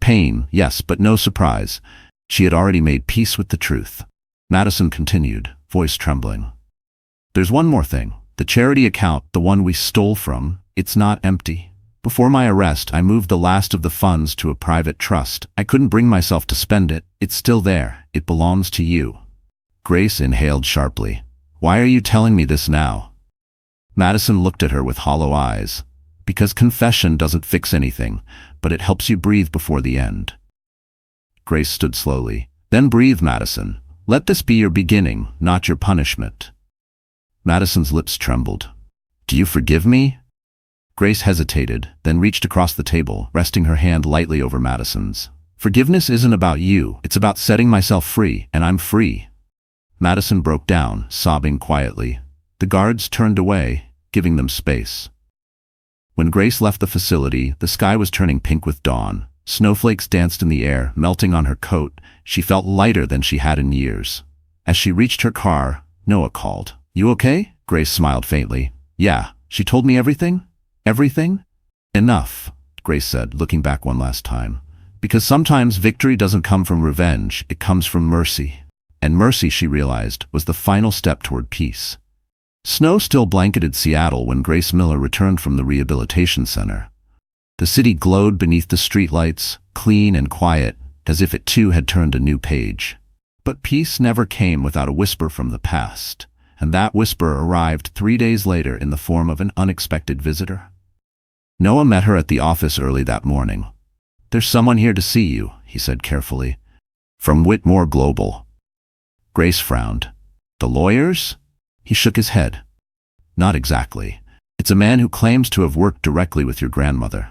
A: Pain, yes, but no surprise. She had already made peace with the truth. Madison continued, voice trembling. "There's one more thing. The charity account, the one we stole from, it's not empty. Before my arrest, I moved the last of the funds to a private trust. I couldn't bring myself to spend it. It's still there. It belongs to you." Grace inhaled sharply. "Why are you telling me this now?" Madison looked at her with hollow eyes. "Because confession doesn't fix anything, but it helps you breathe before the end." Grace stood slowly. "Then breathe, Madison. Let this be your beginning, not your punishment." Madison's lips trembled. "Do you forgive me?" Grace hesitated, then reached across the table, resting her hand lightly over Madison's. Forgiveness isn't about you, it's about setting myself free, and I'm free. Madison broke down, sobbing quietly. The guards turned away, giving them space. When Grace left the facility, the sky was turning pink with dawn. Snowflakes danced in the air, melting on her coat. She felt lighter than she had in years. As she reached her car, Noah called. "You okay?" Grace smiled faintly. "Yeah. She told me everything?" "Everything?" "Enough," Grace said, looking back one last time. Because sometimes victory doesn't come from revenge, it comes from mercy. And mercy, she realized, was the final step toward peace. Snow still blanketed Seattle when Grace Miller returned from the rehabilitation center. The city glowed beneath the streetlights, clean and quiet, as if it too had turned a new page. But peace never came without a whisper from the past, and that whisper arrived 3 days later in the form of an unexpected visitor. Noah met her at the office early that morning. "There's someone here to see you," he said carefully. "From Whitmore Global." Grace frowned. "The lawyers?" He shook his head. "Not exactly. It's a man who claims to have worked directly with your grandmother."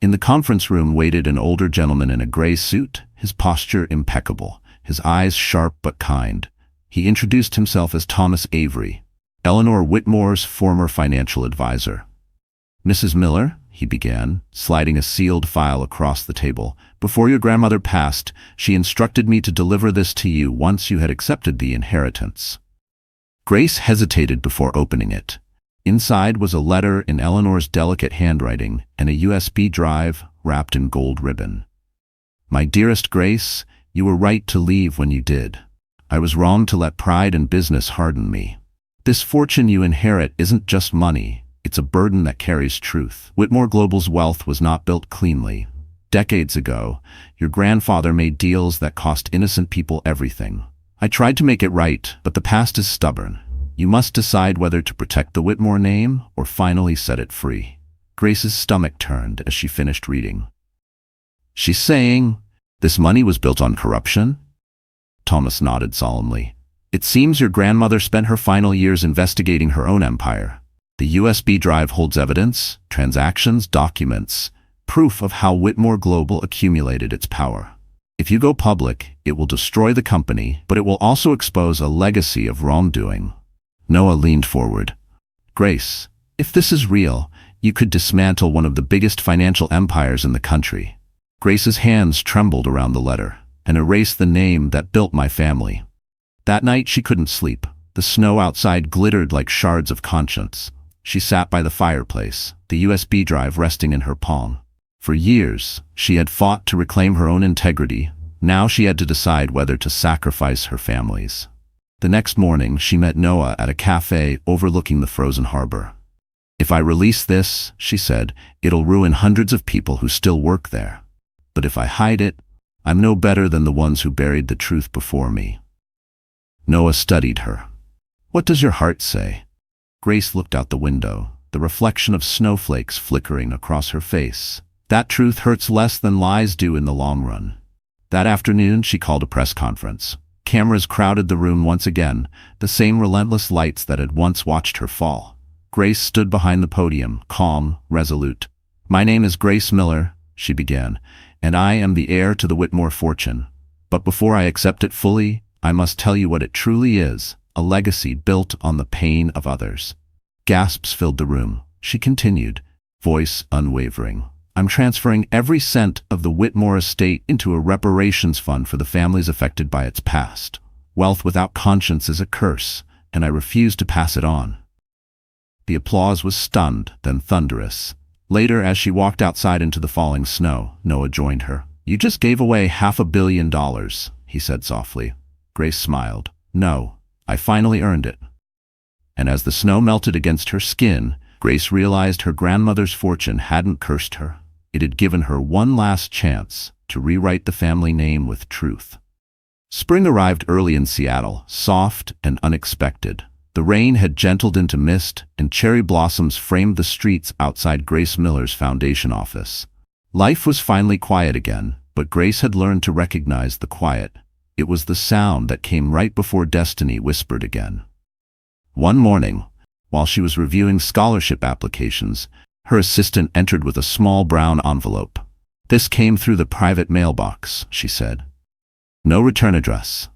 A: In the conference room waited an older gentleman in a gray suit, his posture impeccable, his eyes sharp but kind. He introduced himself as Thomas Avery, Eleanor Whitmore's former financial advisor. "Mrs. Miller," he began, sliding a sealed file across the table, "before your grandmother passed, she instructed me to deliver this to you once you had accepted the inheritance." Grace hesitated before opening it. Inside was a letter in Eleanor's delicate handwriting and a USB drive wrapped in gold ribbon. "My dearest Grace, you were right to leave when you did. I was wrong to let pride and business harden me. This fortune you inherit isn't just money, it's a burden that carries truth. Whitmore Global's wealth was not built cleanly. Decades ago, your grandfather made deals that cost innocent people everything. I tried to make it right, but the past is stubborn. You must decide whether to protect the Whitmore name or finally set it free." Grace's stomach turned as she finished reading. "She's saying this money was built on corruption?" Thomas nodded solemnly. "It seems your grandmother spent her final years investigating her own empire. The USB drive holds evidence, transactions, documents, proof of how Whitmore Global accumulated its power. If you go public, it will destroy the company, but it will also expose a legacy of wrongdoing." Noah leaned forward. "Grace, if this is real, you could dismantle one of the biggest financial empires in the country." Grace's hands trembled around the letter, "and erase the name that built my family." That night she couldn't sleep. The snow outside glittered like shards of conscience. She sat by the fireplace, the USB drive resting in her palm. For years, she had fought to reclaim her own integrity. Now she had to decide whether to sacrifice her family's. The next morning, she met Noah at a cafe overlooking the frozen harbor. "If I release this," she said, "it'll ruin hundreds of people who still work there. But if I hide it, I'm no better than the ones who buried the truth before me." Noah studied her. "What does your heart say?" Grace looked out the window, the reflection of snowflakes flickering across her face. "That truth hurts less than lies do in the long run." That afternoon, she called a press conference. Cameras crowded the room once again, the same relentless lights that had once watched her fall. Grace stood behind the podium, calm, resolute. "My name is Grace Miller," she began, "and I am the heir to the Whitmore fortune. But before I accept it fully, I must tell you what it truly is, a legacy built on the pain of others." Gasps filled the room. She continued, voice unwavering. "I'm transferring every cent of the Whitmore estate into a reparations fund for the families affected by its past. Wealth without conscience is a curse, and I refuse to pass it on." The applause was stunned, then thunderous. Later, as she walked outside into the falling snow, Noah joined her. "You just gave away $500 million, he said softly. Grace smiled. "No, I finally earned it." And as the snow melted against her skin, Grace realized her grandmother's fortune hadn't cursed her. It had given her one last chance to rewrite the family name with truth. Spring arrived early in Seattle, soft and unexpected. The rain had gentled into mist, and cherry blossoms framed the streets outside Grace Miller's foundation office. Life was finally quiet again, but Grace had learned to recognize the quiet. It was the sound that came right before destiny whispered again. One morning, while she was reviewing scholarship applications, her assistant entered with a small brown envelope. "This came through the private mailbox," she said. "No return address."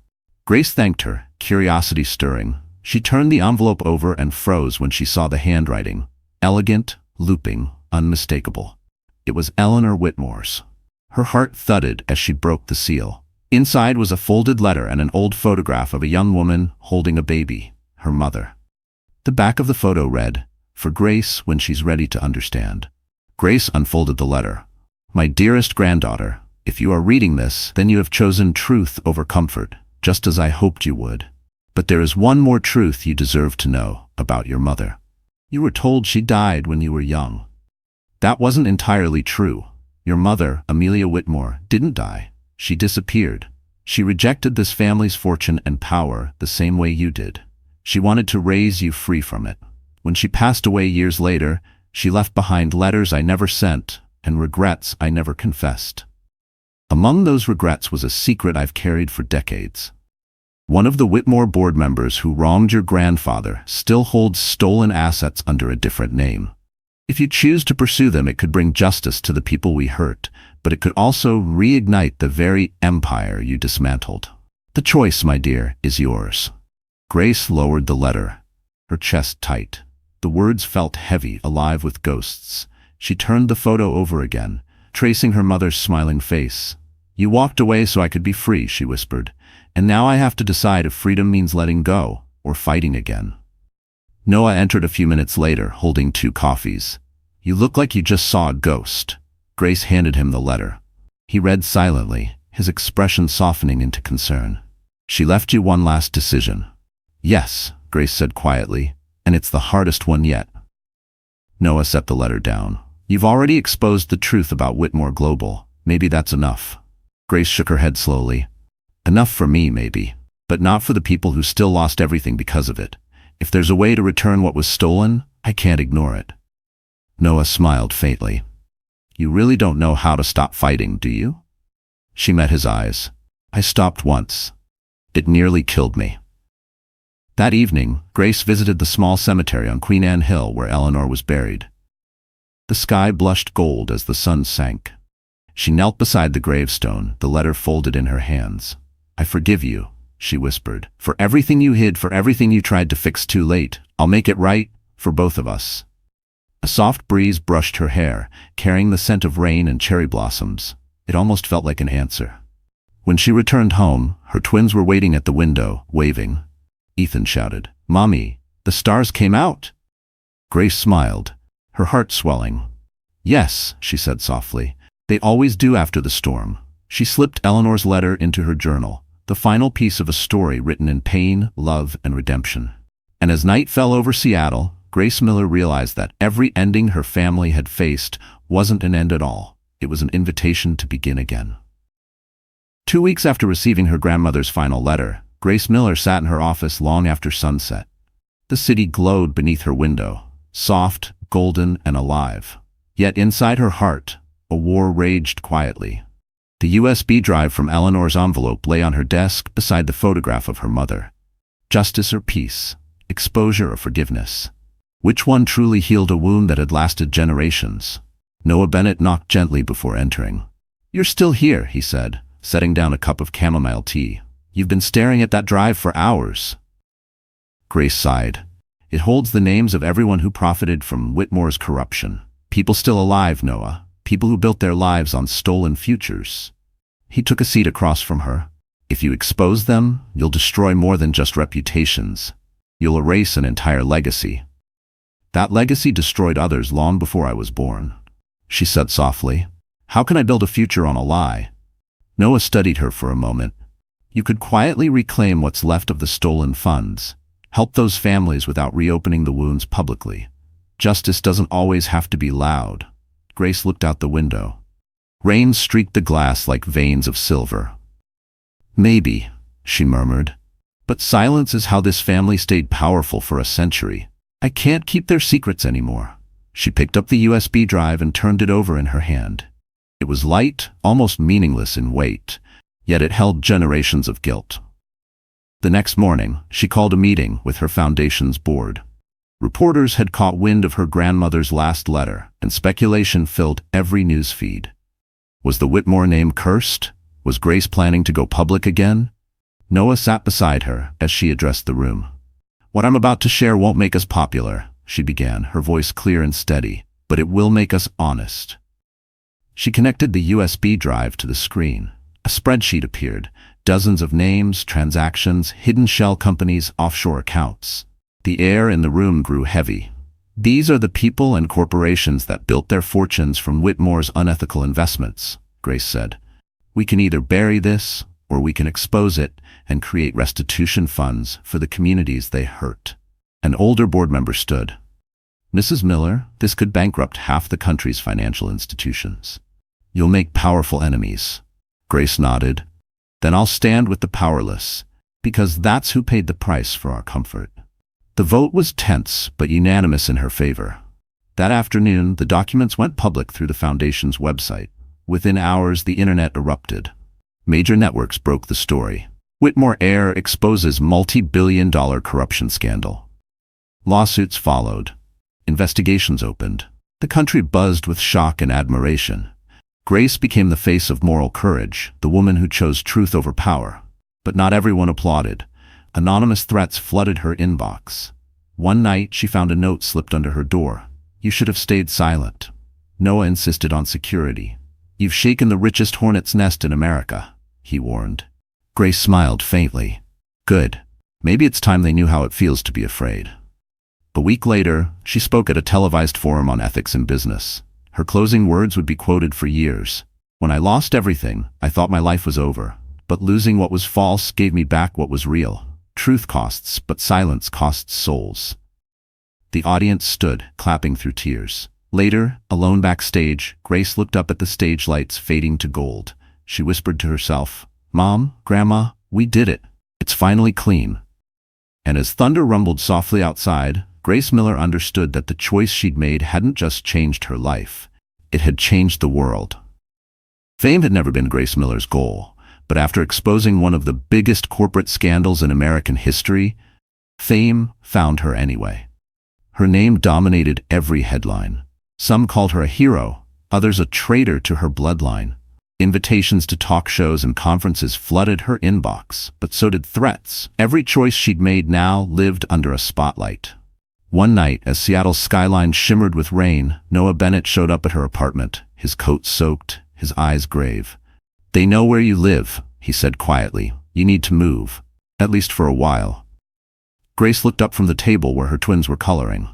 A: Grace thanked her, curiosity stirring. She turned the envelope over and froze when she saw the handwriting. Elegant, looping, unmistakable. It was Eleanor Whitmore's. Her heart thudded as she broke the seal. Inside was a folded letter and an old photograph of a young woman holding a baby, her mother. The back of the photo read, "For Grace when she's ready to understand." Grace unfolded the letter. "My dearest granddaughter, if you are reading this, then you have chosen truth over comfort, just as I hoped you would. But there is one more truth you deserve to know about your mother. You were told she died when you were young. That wasn't entirely true. Your mother, Amelia Whitmore, didn't die. She disappeared. She rejected this family's fortune and power the same way you did. She wanted to raise you free from it. When she passed away years later, she left behind letters I never sent and regrets I never confessed. Among those regrets was a secret I've carried for decades. One of the Whitmore board members who wronged your grandfather still holds stolen assets under a different name. If you choose to pursue them, it could bring justice to the people we hurt, but it could also reignite the very empire you dismantled. The choice, my dear, is yours." Grace lowered the letter, her chest tight. The words felt heavy, alive with ghosts. She turned the photo over again, tracing her mother's smiling face. "You walked away so I could be free," she whispered, "and now I have to decide if freedom means letting go or fighting again." Noah entered a few minutes later, holding 2 coffees. "You look like you just saw a ghost." Grace handed him the letter. He read silently, his expression softening into concern. "She left you one last decision." "Yes," Grace said quietly, "and it's the hardest one yet." Noah set the letter down. "You've already exposed the truth about Whitmore Global. Maybe that's enough." Grace shook her head slowly. "Enough for me, maybe, but not for the people who still lost everything because of it. If there's a way to return what was stolen, I can't ignore it." Noah smiled faintly. "You really don't know how to stop fighting, do you?" She met his eyes. "I stopped once. It nearly killed me." That evening, Grace visited the small cemetery on Queen Anne Hill where Eleanor was buried. The sky blushed gold as the sun sank. She knelt beside the gravestone, the letter folded in her hands. "I forgive you," she whispered, "for everything you hid, for everything you tried to fix too late. I'll make it right for both of us." A soft breeze brushed her hair, carrying the scent of rain and cherry blossoms. It almost felt like an answer. When she returned home, her twins were waiting at the window, waving. Ethan shouted, "Mommy, the stars came out!" Grace smiled, her heart swelling. "Yes," she said softly, "they always do after the storm." She slipped Eleanor's letter into her journal, the final piece of a story written in pain, love, and redemption. And as night fell over Seattle, Grace Miller realized that every ending her family had faced wasn't an end at all. It was an invitation to begin again. 2 weeks after receiving her grandmother's final letter, Grace Miller sat in her office long after sunset. The city glowed beneath her window, soft, golden, and alive. Yet inside her heart, a war raged quietly. The USB drive from Eleanor's envelope lay on her desk beside the photograph of her mother. Justice or peace? Exposure or forgiveness? Which one truly healed a wound that had lasted generations? Noah Bennett knocked gently before entering. "You're still here," he said, setting down a cup of chamomile tea. "You've been staring at that drive for hours." Grace sighed. "It holds the names of everyone who profited from Whitmore's corruption. People still alive, Noah. People who built their lives on stolen futures." He took a seat across from her. "If you expose them, you'll destroy more than just reputations. You'll erase an entire legacy. That legacy destroyed others long before I was born." She said softly, "How can I build a future on a lie?" Noah studied her for a moment. "You could quietly reclaim what's left of the stolen funds. Help those families without reopening the wounds publicly. Justice doesn't always have to be loud." Grace looked out the window. Rain streaked the glass like veins of silver. "Maybe," she murmured. "But silence is how this family stayed powerful for a century. I can't keep their secrets anymore." She picked up the USB drive and turned it over in her hand. It was light, almost meaningless in weight, yet it held generations of guilt. The next morning, she called a meeting with her foundation's board. Reporters had caught wind of her grandmother's last letter, and speculation filled every news feed. Was the Whitmore name cursed? Was Grace planning to go public again? Noah sat beside her as she addressed the room. "What I'm about to share won't make us popular," she began, her voice clear and steady, "but it will make us honest." She connected the USB drive to the screen. A spreadsheet appeared. Dozens of names, transactions, hidden shell companies, offshore accounts. The air in the room grew heavy. "These are the people and corporations that built their fortunes from Whitmore's unethical investments," Grace said. "We can either bury this, or we can expose it and create restitution funds for the communities they hurt." An older board member stood. "Mrs. Miller, this could bankrupt half the country's financial institutions. You'll make powerful enemies." Grace nodded. "Then I'll stand with the powerless, because that's who paid the price for our comfort." The vote was tense but unanimous in her favor. That afternoon, the documents went public through the Foundation's website. Within hours, the internet erupted. Major networks broke the story. Whitmore heir exposes multi-billion-dollar corruption scandal. Lawsuits followed. Investigations opened. The country buzzed with shock and admiration. Grace became the face of moral courage, the woman who chose truth over power. But not everyone applauded. Anonymous threats flooded her inbox. One night, she found a note slipped under her door. "You should have stayed silent." Noah insisted on security. "You've shaken the richest hornet's nest in America," he warned. Grace smiled faintly. "Good. Maybe it's time they knew how it feels to be afraid." A week later, she spoke at a televised forum on ethics in business. Her closing words would be quoted for years. "When I lost everything, I thought my life was over. But losing what was false gave me back what was real. Truth costs, but silence costs souls." The audience stood, clapping through tears. Later, alone backstage, Grace looked up at the stage lights fading to gold. She whispered to herself, "Mom, Grandma, we did it. It's finally clean." And as thunder rumbled softly outside, Grace Miller understood that the choice she'd made hadn't just changed her life. It had changed the world. Fame had never been Grace Miller's goal, but after exposing one of the biggest corporate scandals in American history, fame found her anyway. Her name dominated every headline. Some called her a hero, others a traitor to her bloodline. Invitations to talk shows and conferences flooded her inbox, but so did threats. Every choice she'd made now lived under a spotlight. One night, as Seattle's skyline shimmered with rain, Noah Bennett showed up at her apartment, his coat soaked, his eyes grave. "They know where you live," he said quietly. "You need to move, at least for a while." Grace looked up from the table where her twins were coloring.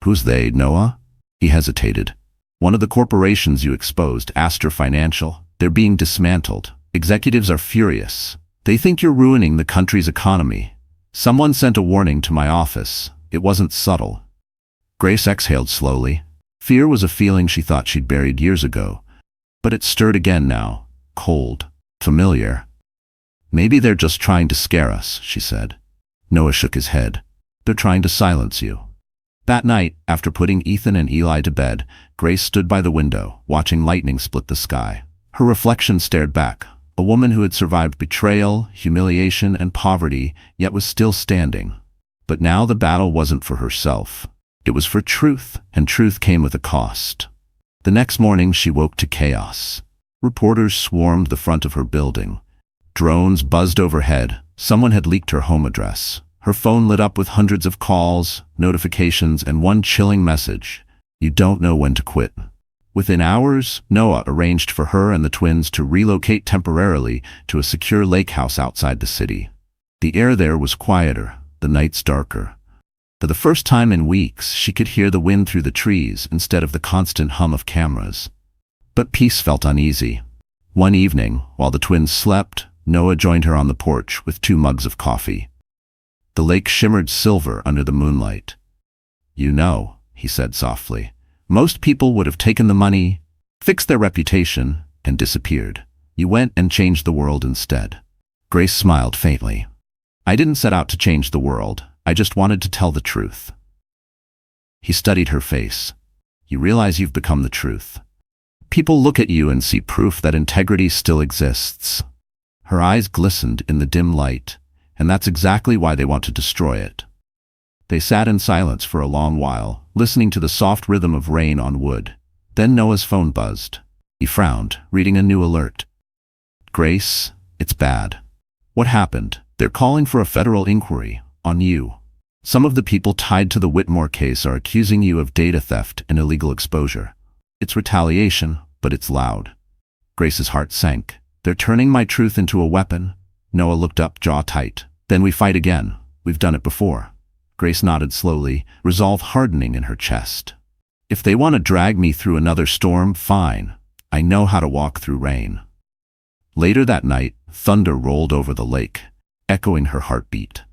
A: "Who's they, Noah?" He hesitated. "One of the corporations you exposed, Astor Financial. They're being dismantled. Executives are furious. They think you're ruining the country's economy. Someone sent a warning to my office. It wasn't subtle." Grace exhaled slowly. Fear was a feeling she thought she'd buried years ago, but it stirred again now, cold, familiar. "Maybe they're just trying to scare us," she said. Noah shook his head. "They're trying to silence you." That night, after putting Ethan and Eli to bed, Grace stood by the window, watching lightning split the sky. Her reflection stared back, a woman who had survived betrayal, humiliation, and poverty, yet was still standing. But now the battle wasn't for herself. It was for truth, and truth came with a cost. The next morning, she woke to chaos. Reporters swarmed the front of her building. Drones buzzed overhead. Someone had leaked her home address. Her phone lit up with hundreds of calls, notifications, and one chilling message: "You don't know when to quit." Within hours, Noah arranged for her and the twins to relocate temporarily to a secure lake house outside the city. The air there was quieter, the nights darker. For the first time in weeks, she could hear the wind through the trees instead of the constant hum of cameras. But peace felt uneasy. One evening, while the twins slept, Noah joined her on the porch with 2 mugs of coffee. The lake shimmered silver under the moonlight. "You know," he said softly, "most people would have taken the money, fixed their reputation, and disappeared. You went and changed the world instead." Grace smiled faintly. "I didn't set out to change the world. I just wanted to tell the truth." He studied her face. "You realize you've become the truth. People look at you and see proof that integrity still exists." Her eyes glistened in the dim light, and that's exactly why they want to destroy it. They sat in silence for a long while, listening to the soft rhythm of rain on wood. Then Noah's phone buzzed. He frowned, reading a new alert. Grace, it's bad. What happened? They're calling for a federal inquiry on you. Some of the people tied to the Whitmore case are accusing you of data theft and illegal exposure. It's retaliation, but it's loud. Grace's heart sank. They're turning my truth into a weapon. Noah looked up, jaw tight. Then we fight again. We've done it before. Grace nodded slowly, resolve hardening in her chest. If they want to drag me through another storm, fine. I know how to walk through rain. Later that night, thunder rolled over the lake, echoing her heartbeat.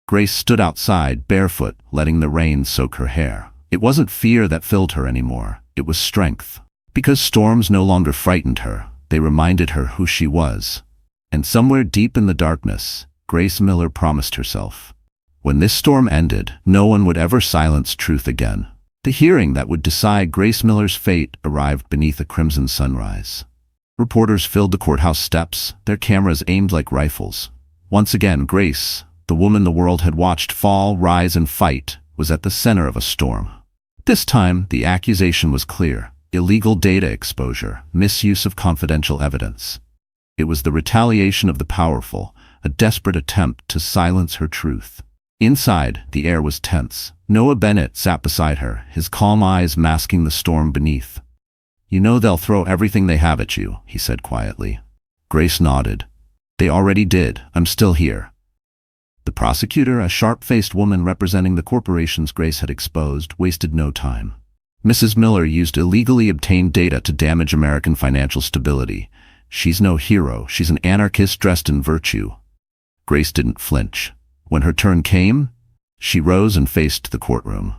A: Grace stood outside, barefoot, letting the rain soak her hair. It wasn't fear that filled her anymore. It was strength. Because storms no longer frightened her, they reminded her who she was. And somewhere deep in the darkness, Grace Miller promised herself, when this storm ended, no one would ever silence truth again. The hearing that would decide Grace Miller's fate arrived beneath a crimson sunrise. Reporters filled the courthouse steps, their cameras aimed like rifles. Once again, Grace, the woman the world had watched fall, rise, and fight, was at the center of a storm. This time, the accusation was clear: illegal data exposure, misuse of confidential evidence. It was the retaliation of the powerful, a desperate attempt to silence her truth. Inside, the air was tense. Noah Bennett sat beside her, his calm eyes masking the storm beneath. You know they'll throw everything they have at you, he said quietly. Grace nodded. They already did. I'm still here. The prosecutor, a sharp-faced woman representing the corporations Grace had exposed, wasted no time. Mrs. Miller used illegally obtained data to damage American financial stability. She's no hero. She's an anarchist dressed in virtue. Grace didn't flinch. When her turn came, she rose and faced the courtroom.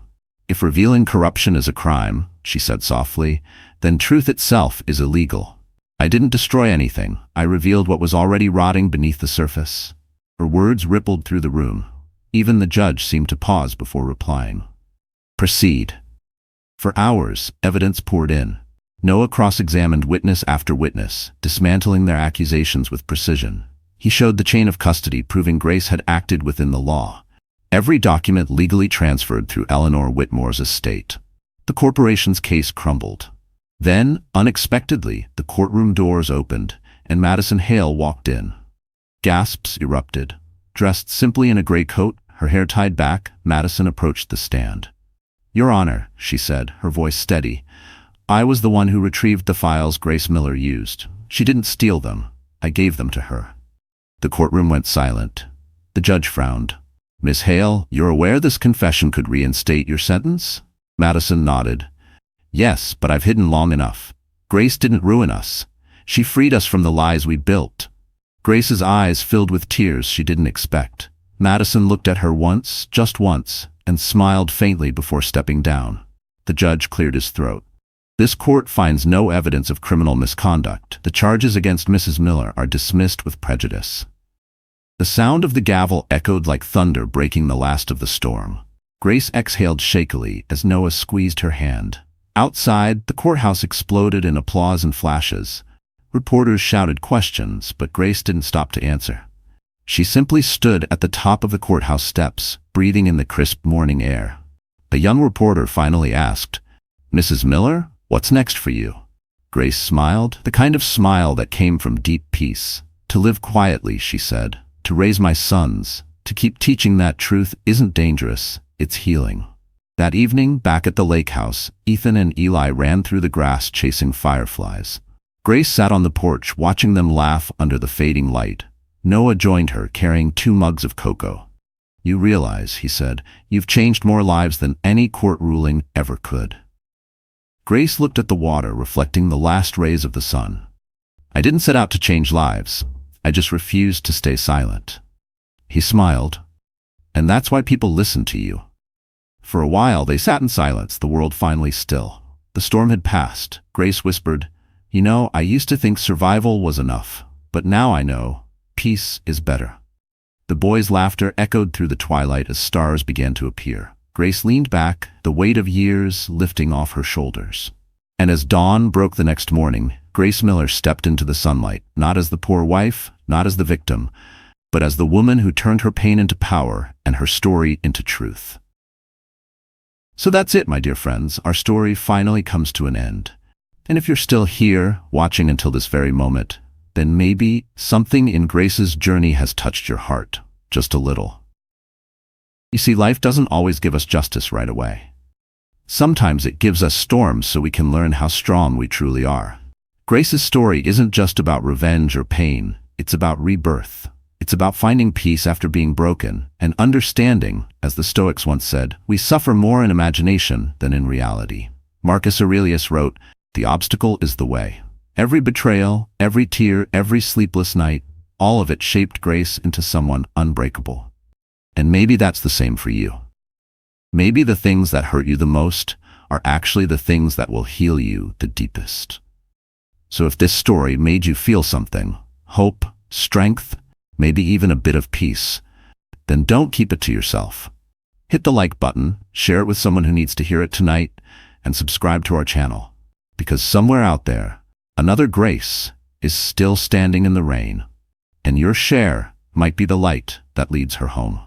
A: If revealing corruption is a crime, she said softly, then truth itself is illegal. I didn't destroy anything. I revealed what was already rotting beneath the surface. Her words rippled through the room. Even the judge seemed to pause before replying. Proceed. For hours, evidence poured in. Noah cross-examined witness after witness, dismantling their accusations with precision. He showed the chain of custody, proving Grace had acted within the law. Every document legally transferred through Eleanor Whitmore's estate. The corporation's case crumbled. Then, unexpectedly, the courtroom doors opened, and Madison Hail walked in. Gasps erupted. Dressed simply in a gray coat, her hair tied back, Madison approached the stand. Your Honor, she said, her voice steady, I was the one who retrieved the files Grace Miller used. She didn't steal them. I gave them to her. The courtroom went silent. The judge frowned. Miss Hale, you're aware this confession could reinstate your sentence? Madison nodded. Yes, but I've hidden long enough. Grace didn't ruin us. She freed us from the lies we built. Grace's eyes filled with tears she didn't expect. Madison looked at her once, just once, and smiled faintly before stepping down. The judge cleared his throat. This court finds no evidence of criminal misconduct. The charges against Mrs. Miller are dismissed with prejudice. The sound of the gavel echoed like thunder breaking the last of the storm. Grace exhaled shakily as Noah squeezed her hand. Outside, the courthouse exploded in applause and flashes. Reporters shouted questions, but Grace didn't stop to answer. She simply stood at the top of the courthouse steps, breathing in the crisp morning air. A young reporter finally asked, Mrs. Miller, what's next for you? Grace smiled, the kind of smile that came from deep peace. To live quietly, she said. To raise my sons. To keep teaching that truth isn't dangerous, it's healing. That evening, back at the lake house, Ethan and Eli ran through the grass chasing fireflies. Grace sat on the porch watching them laugh under the fading light. Noah joined her, carrying 2 mugs of cocoa. You realize, he said, you've changed more lives than any court ruling ever could. Grace looked at the water, reflecting the last rays of the sun. I didn't set out to change lives. I just refused to stay silent. He smiled. And that's why people listen to you. For a while, they sat in silence, the world finally still. The storm had passed. Grace whispered, You know, I used to think survival was enough, but now I know peace is better. The boys' laughter echoed through the twilight as stars began to appear. Grace leaned back, the weight of years lifting off her shoulders. And as dawn broke the next morning, Grace Miller stepped into the sunlight, not as the poor wife, not as the victim, but as the woman who turned her pain into power and her story into truth. So that's it, my dear friends. Our story finally comes to an end. And if you're still here, watching until this very moment, then maybe something in Grace's journey has touched your heart, just a little. You see, life doesn't always give us justice right away. Sometimes it gives us storms so we can learn how strong we truly are. Grace's story isn't just about revenge or pain, it's about rebirth. It's about finding peace after being broken, and understanding, as the Stoics once said, we suffer more in imagination than in reality. Marcus Aurelius wrote, "The obstacle is the way." Every betrayal, every tear, every sleepless night, all of it shaped Grace into someone unbreakable. And maybe that's the same for you. Maybe the things that hurt you the most are actually the things that will heal you the deepest. So if this story made you feel something, hope, strength, maybe even a bit of peace, then don't keep it to yourself. Hit the like button, share it with someone who needs to hear it tonight, and subscribe to our channel. Because somewhere out there, another Grace is still standing in the rain, and your share might be the light that leads her home.